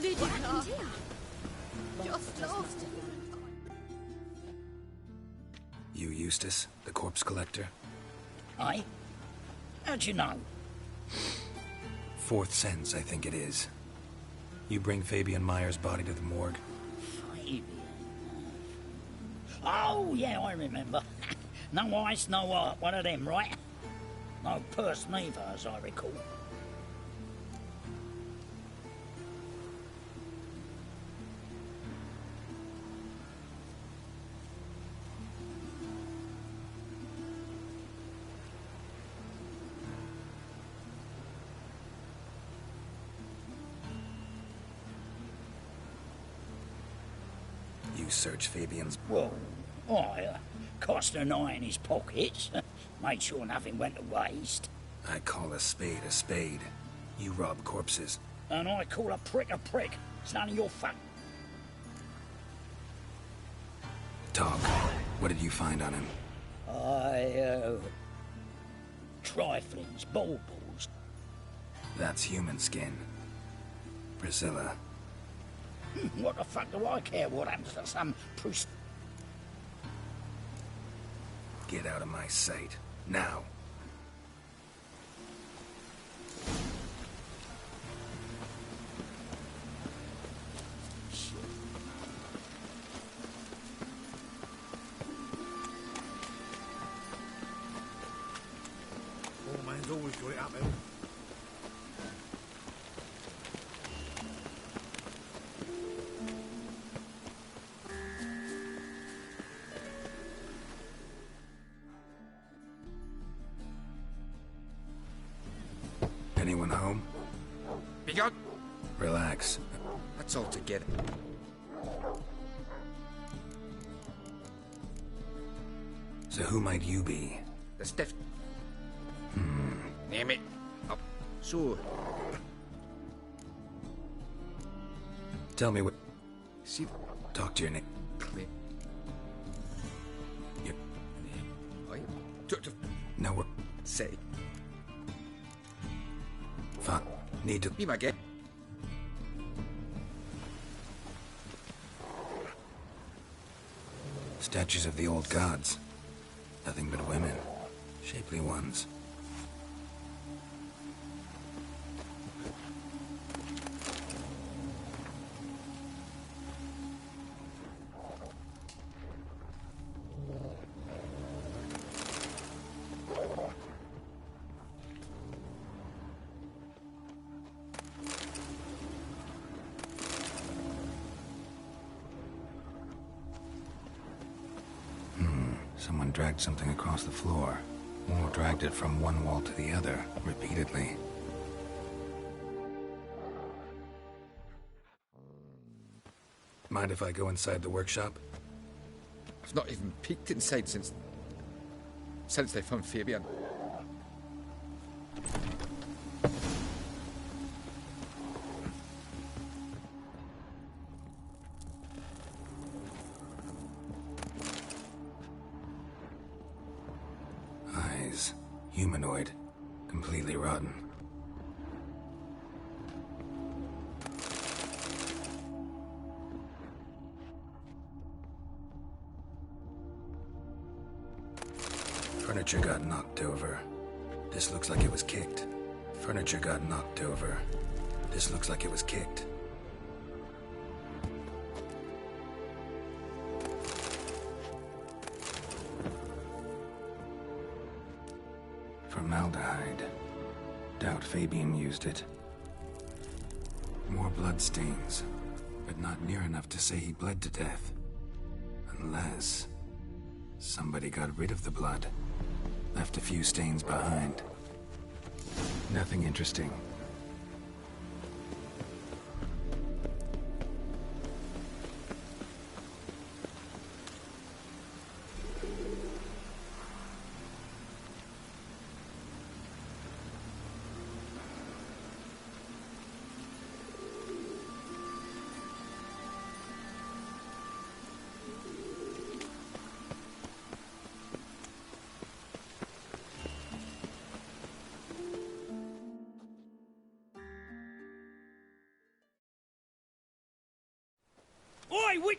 Lydia. What happened here? Just lost. You Eustace, the corpse collector? Aye? How'd you know? Fourth sense, I think it is. You bring Fabian Meyer's body to the morgue? Fabian? Oh, yeah, I remember. No ice, no art, one of them, right? No purse neither, as I recall. You search Fabian's... Well, I cast an eye in his pockets, made sure nothing went to waste. I call a spade a spade. You rob corpses. And I call a prick. It's none of your fun. Talk. What did you find on him? Triflings, baubles. That's human skin. Priscilla. What the fuck do I care what happens to some priest? Get out of my sight. Now. Poor man's always got it uphill. Anyone home? Begun. Relax. That's all together. So who might you be? The stiff. Name it. Up. So. Tell me what... See... Talk to your name. You... No, we're... Say. Fuck. Need to... Be my guest. Statues of the old gods. Nothing but women. Shapely ones. Someone dragged something across the floor, or dragged it from one wall to the other, repeatedly. Mind if I go inside the workshop? I've not even peeked inside since they found Fabian. Eyes. Humanoid. Completely rotten. Furniture got knocked over. This looks like it was kicked. Furniture got knocked over. This looks like it was kicked. Formaldehyde. Doubt Fabian used it. More bloodstains, but not near enough to say he bled to death. Unless somebody got rid of the blood, left a few stains behind. Nothing interesting.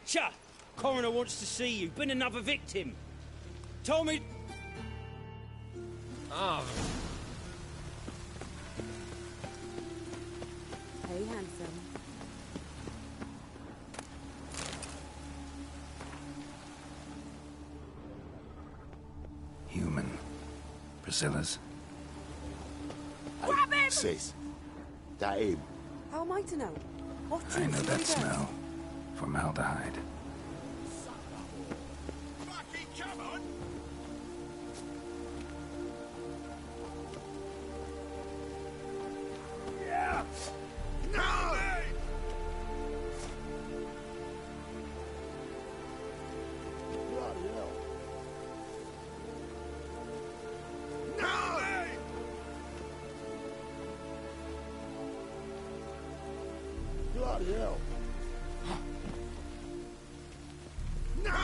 Witcher! Coroner wants to see you. Been another victim. Told me... Ah. Hey, handsome. Human. Priscilla's. Grab him! Sis, that him? How am I to know? What I know that smell. Formaldehyde. Yeah! No! Bloody hell. No! Bloody hell. No!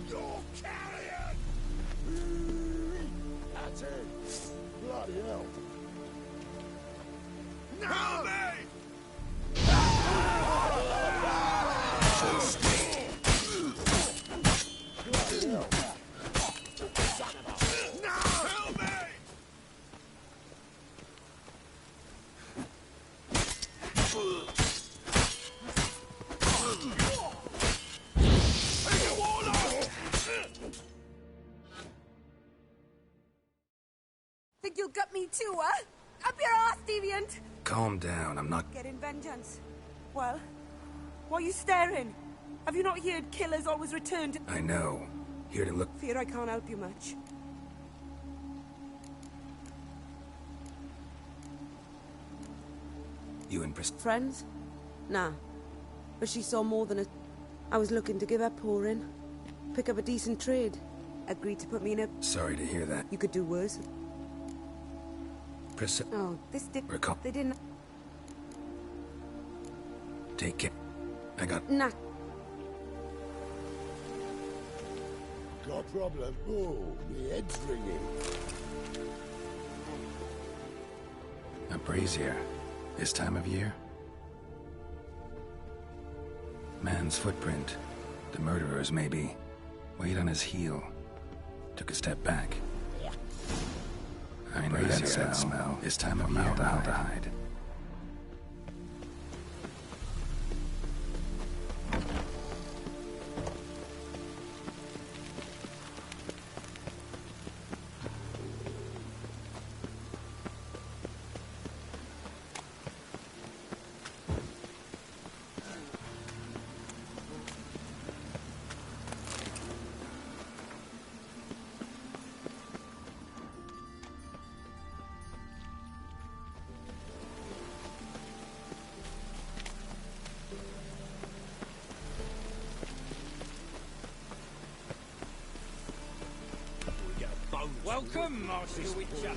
You're carrion! That's it. Bloody hell. No! Bloody hell. No! Help me! Think you'll get me too, huh? Up your ass, deviant! Calm down, I'm not... Getting vengeance. Well, why are you staring? Have you not heard killers always return to... I know. Here to look... Fear I can't help you much. You and Friends? Nah. But she saw more than a... I was looking to give her pouring. Pick up a decent trade. Agreed to put me in a... Sorry to hear that. You could do worse. Oh, this did... Recall. They didn't... Take care. I got... Nah. Got a problem? Oh, my head's ringing. A brazier. This time of year? Man's footprint. The murderer's maybe. Weight on his heel. Took a step back. I know that smell. This time of formaldehyde. Welcome, Master Witcher.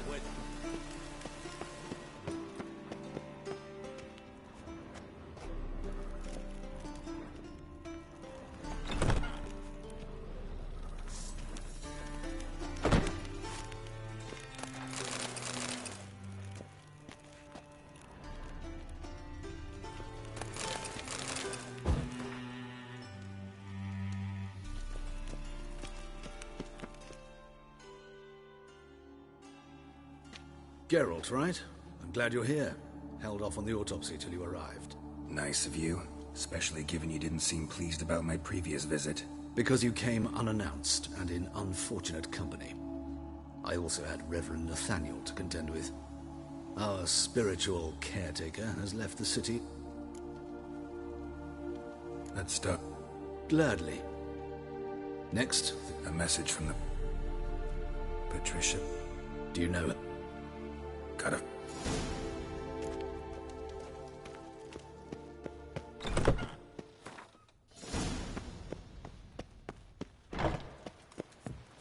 Geralt, right? I'm glad you're here. Held off on the autopsy till you arrived. Nice of you, especially given you didn't seem pleased about my previous visit. Because you came unannounced and in unfortunate company. I also had Reverend Nathaniel to contend with. Our spiritual caretaker has left the city. Let's start. Gladly. Next, a message from the... Patricia. Do you know it? Gotta...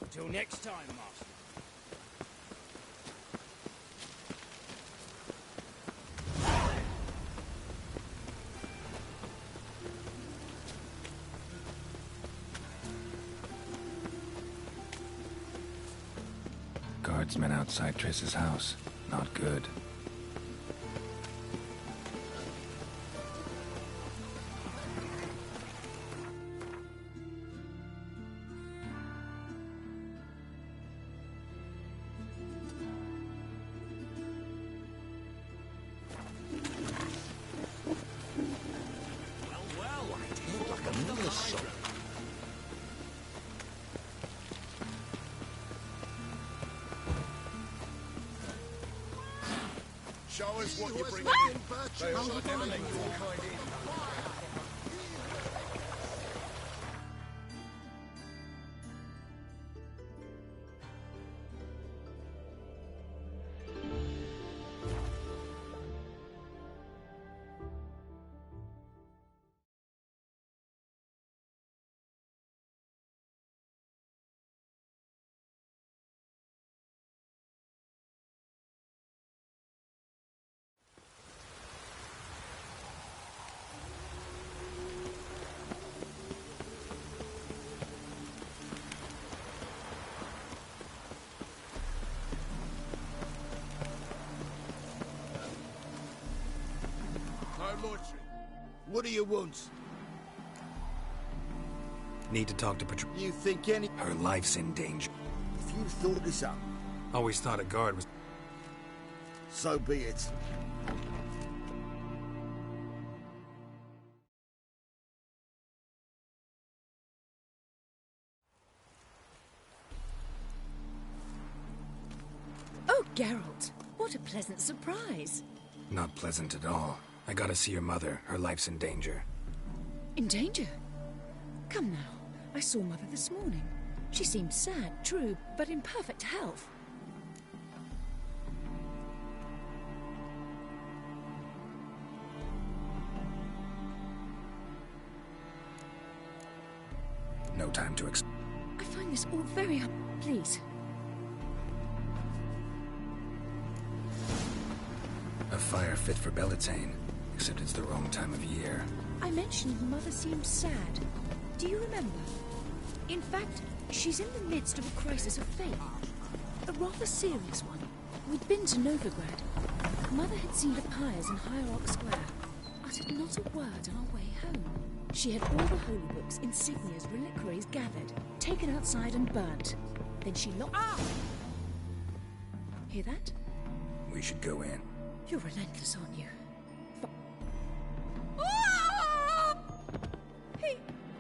Till next time, Master. Guardsmen outside Triss's house. Not good. Show us what you bring. They They also also never never let let your your kind in. No loitering. What do you want? Need to talk to Patrol. You think any... Her life's in danger. If you thought this up, Always thought a guard was... so be it. Oh, Geralt, what a pleasant surprise. Not pleasant at all. I gotta see your mother. Her life's in danger. In danger? Come now. I saw Mother this morning. She seemed sad, true, but in perfect health. No time to I find this all very... Please. A fire fit for Bellatane. Except it's the wrong time of year. I mentioned Mother seemed sad. Do you remember? In fact, she's in the midst of a crisis of faith. A rather serious one. We'd been to Novigrad. Mother had seen the pyres in High Rock Square. Uttered not a word on our way home. She had all the holy books, insignias, reliquaries gathered, taken outside and burnt. Then she locked... Hear that? We should go in. You're relentless, aren't you?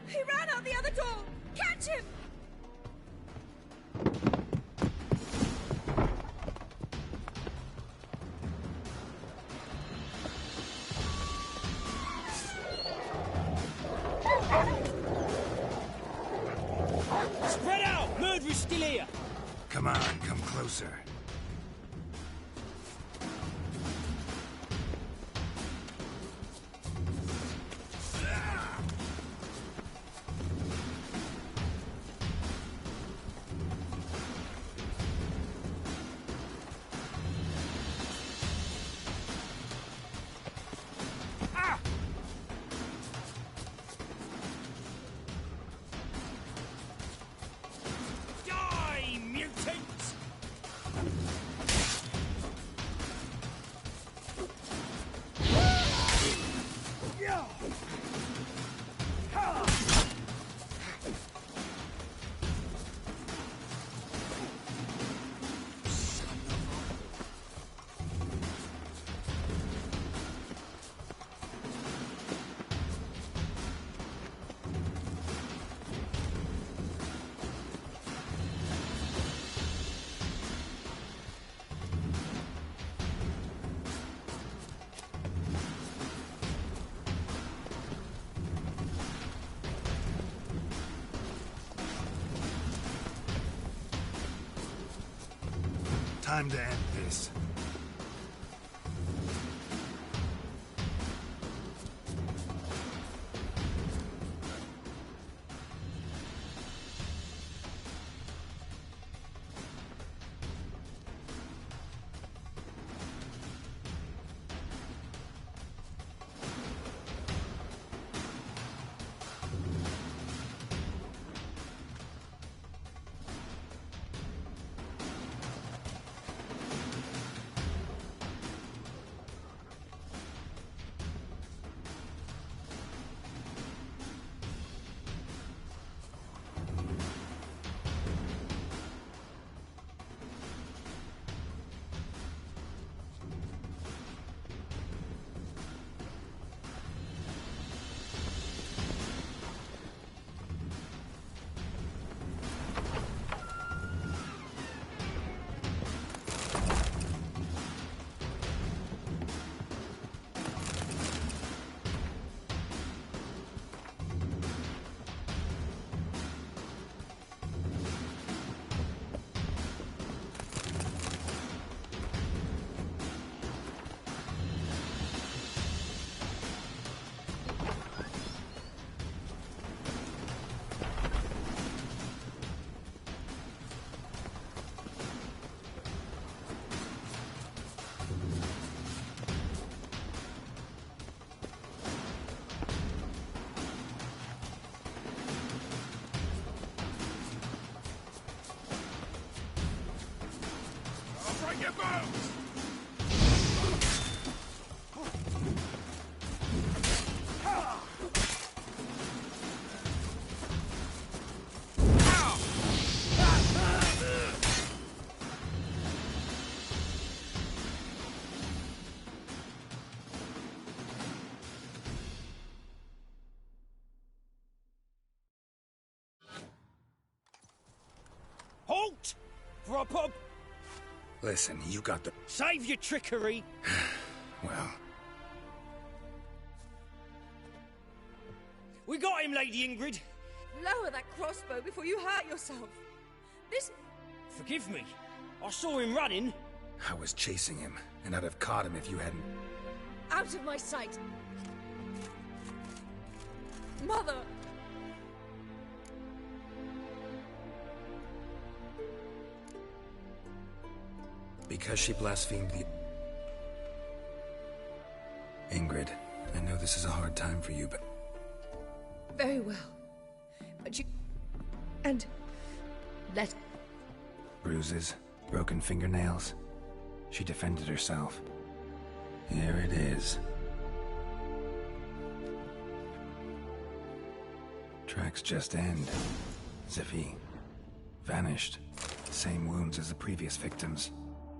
He ran out the other door! Catch him! Spread out! Murderer's still here! Come on, come closer. Die, mutants! Time to end this. Halt! For a pub. Listen, you got the... Save your trickery. Well... We got him, Lady Ingrid. Lower that crossbow before you hurt yourself. This... Forgive me. I saw him running. I was chasing him, and I'd have caught him if you hadn't... Out of my sight. Mother! Because she blasphemed the... Ingrid, I know this is a hard time for you, but... Very well. But you... And... Let... Bruises, broken fingernails. She defended herself. Here it is. Tracks just end. Ziffy. Vanished. Same wounds as the previous victims.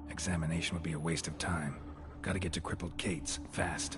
Examination would be a waste of time. Gotta get to crippled Kate's, fast.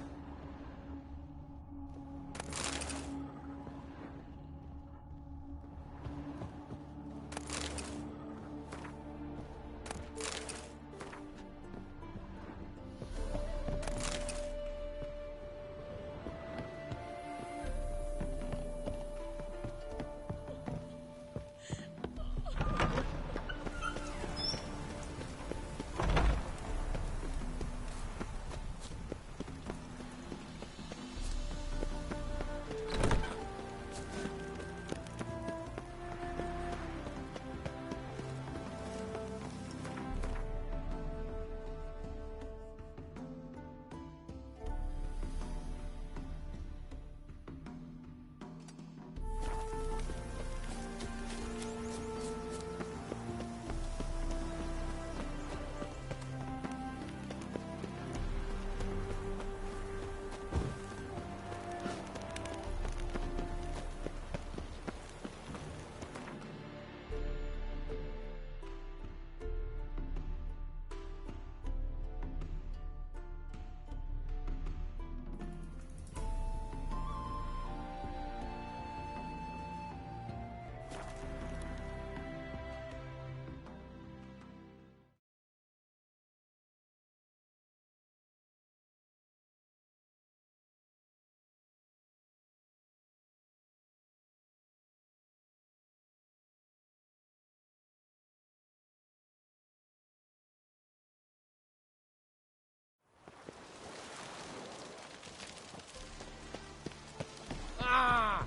Ah!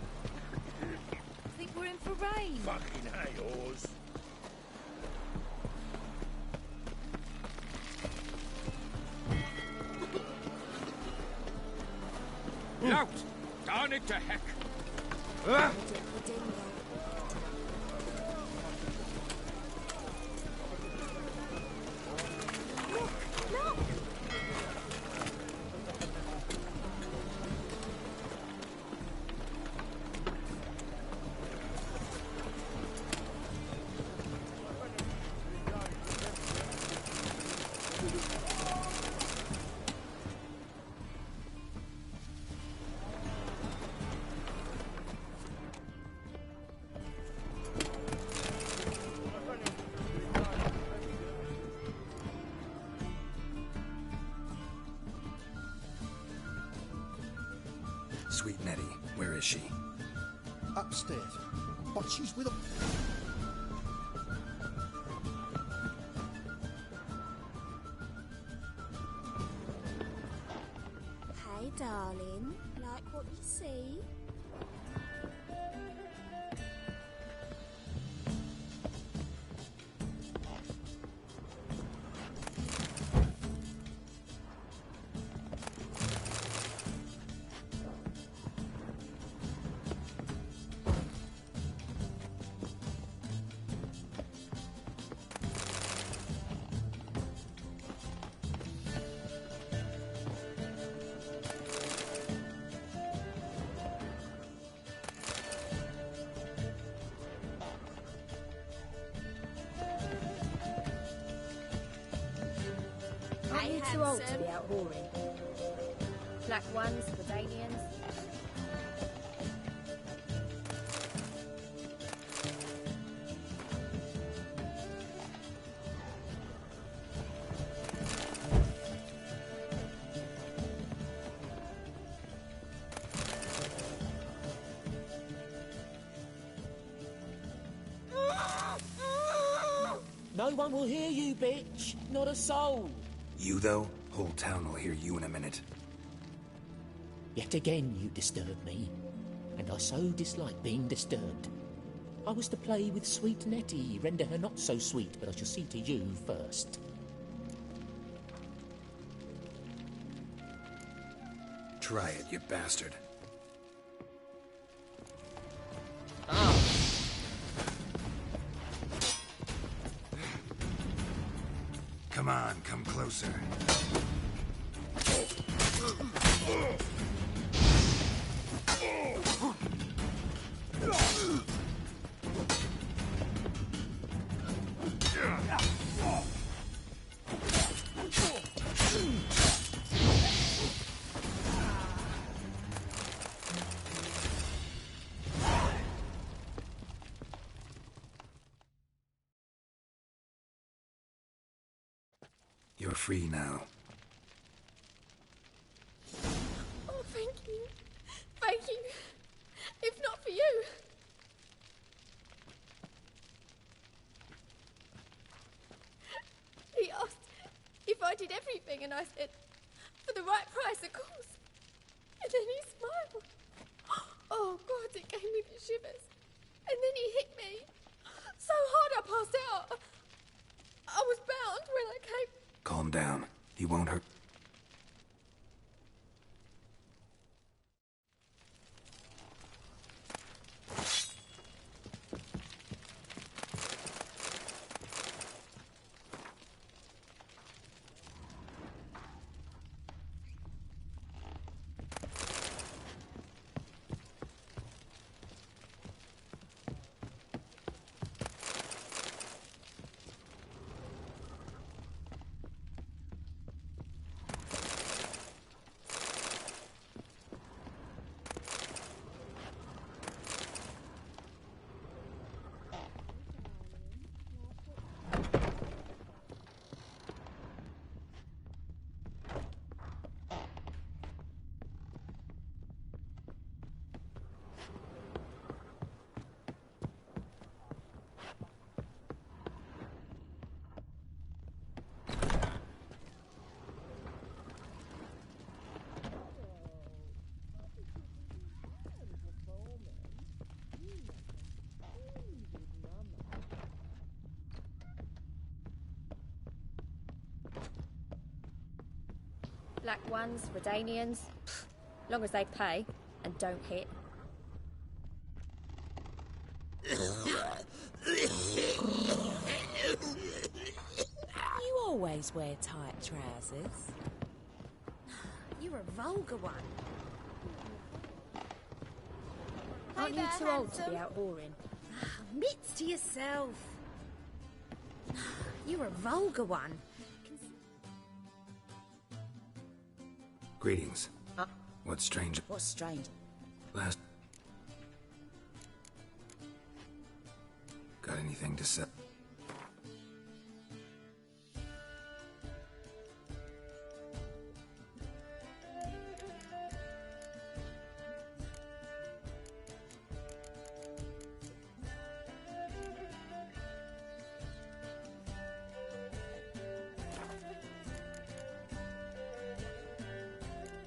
I think we're in for rain. Fucking hay-horse. Out! Darn it to heck! Ah! Sweet Nettie, where is she? Upstairs. But she's with a... Hey, darling. Like what you see? Aren't you too old to be out whoring? Black ones, Verdanians. No one will hear you, bitch. Not a soul. You, though? Whole town will hear you in a minute. Yet again you disturb me, and I so dislike being disturbed. I was to play with sweet Nettie, render her not so sweet, but I shall see to you first. Try it, you bastard. Come on, come closer. You're free now. Oh, thank you. Thank you. If not for you. He asked if I did everything, and I said, for the right price, of course. And then he smiled. Oh, God, it gave me the shivers. And then he hit me so hard I passed out. I was bound when I came. Calm down. He won't hurt. Black ones, Redanians. Long as they pay and don't hit. You always wear tight trousers. You're a vulgar one. Hey Aren't you there, too old to be handsome. out whoring? Mitts to yourself. You're a vulgar one. Greetings. What's strange? What's strange? Last... Got anything to say?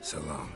So long.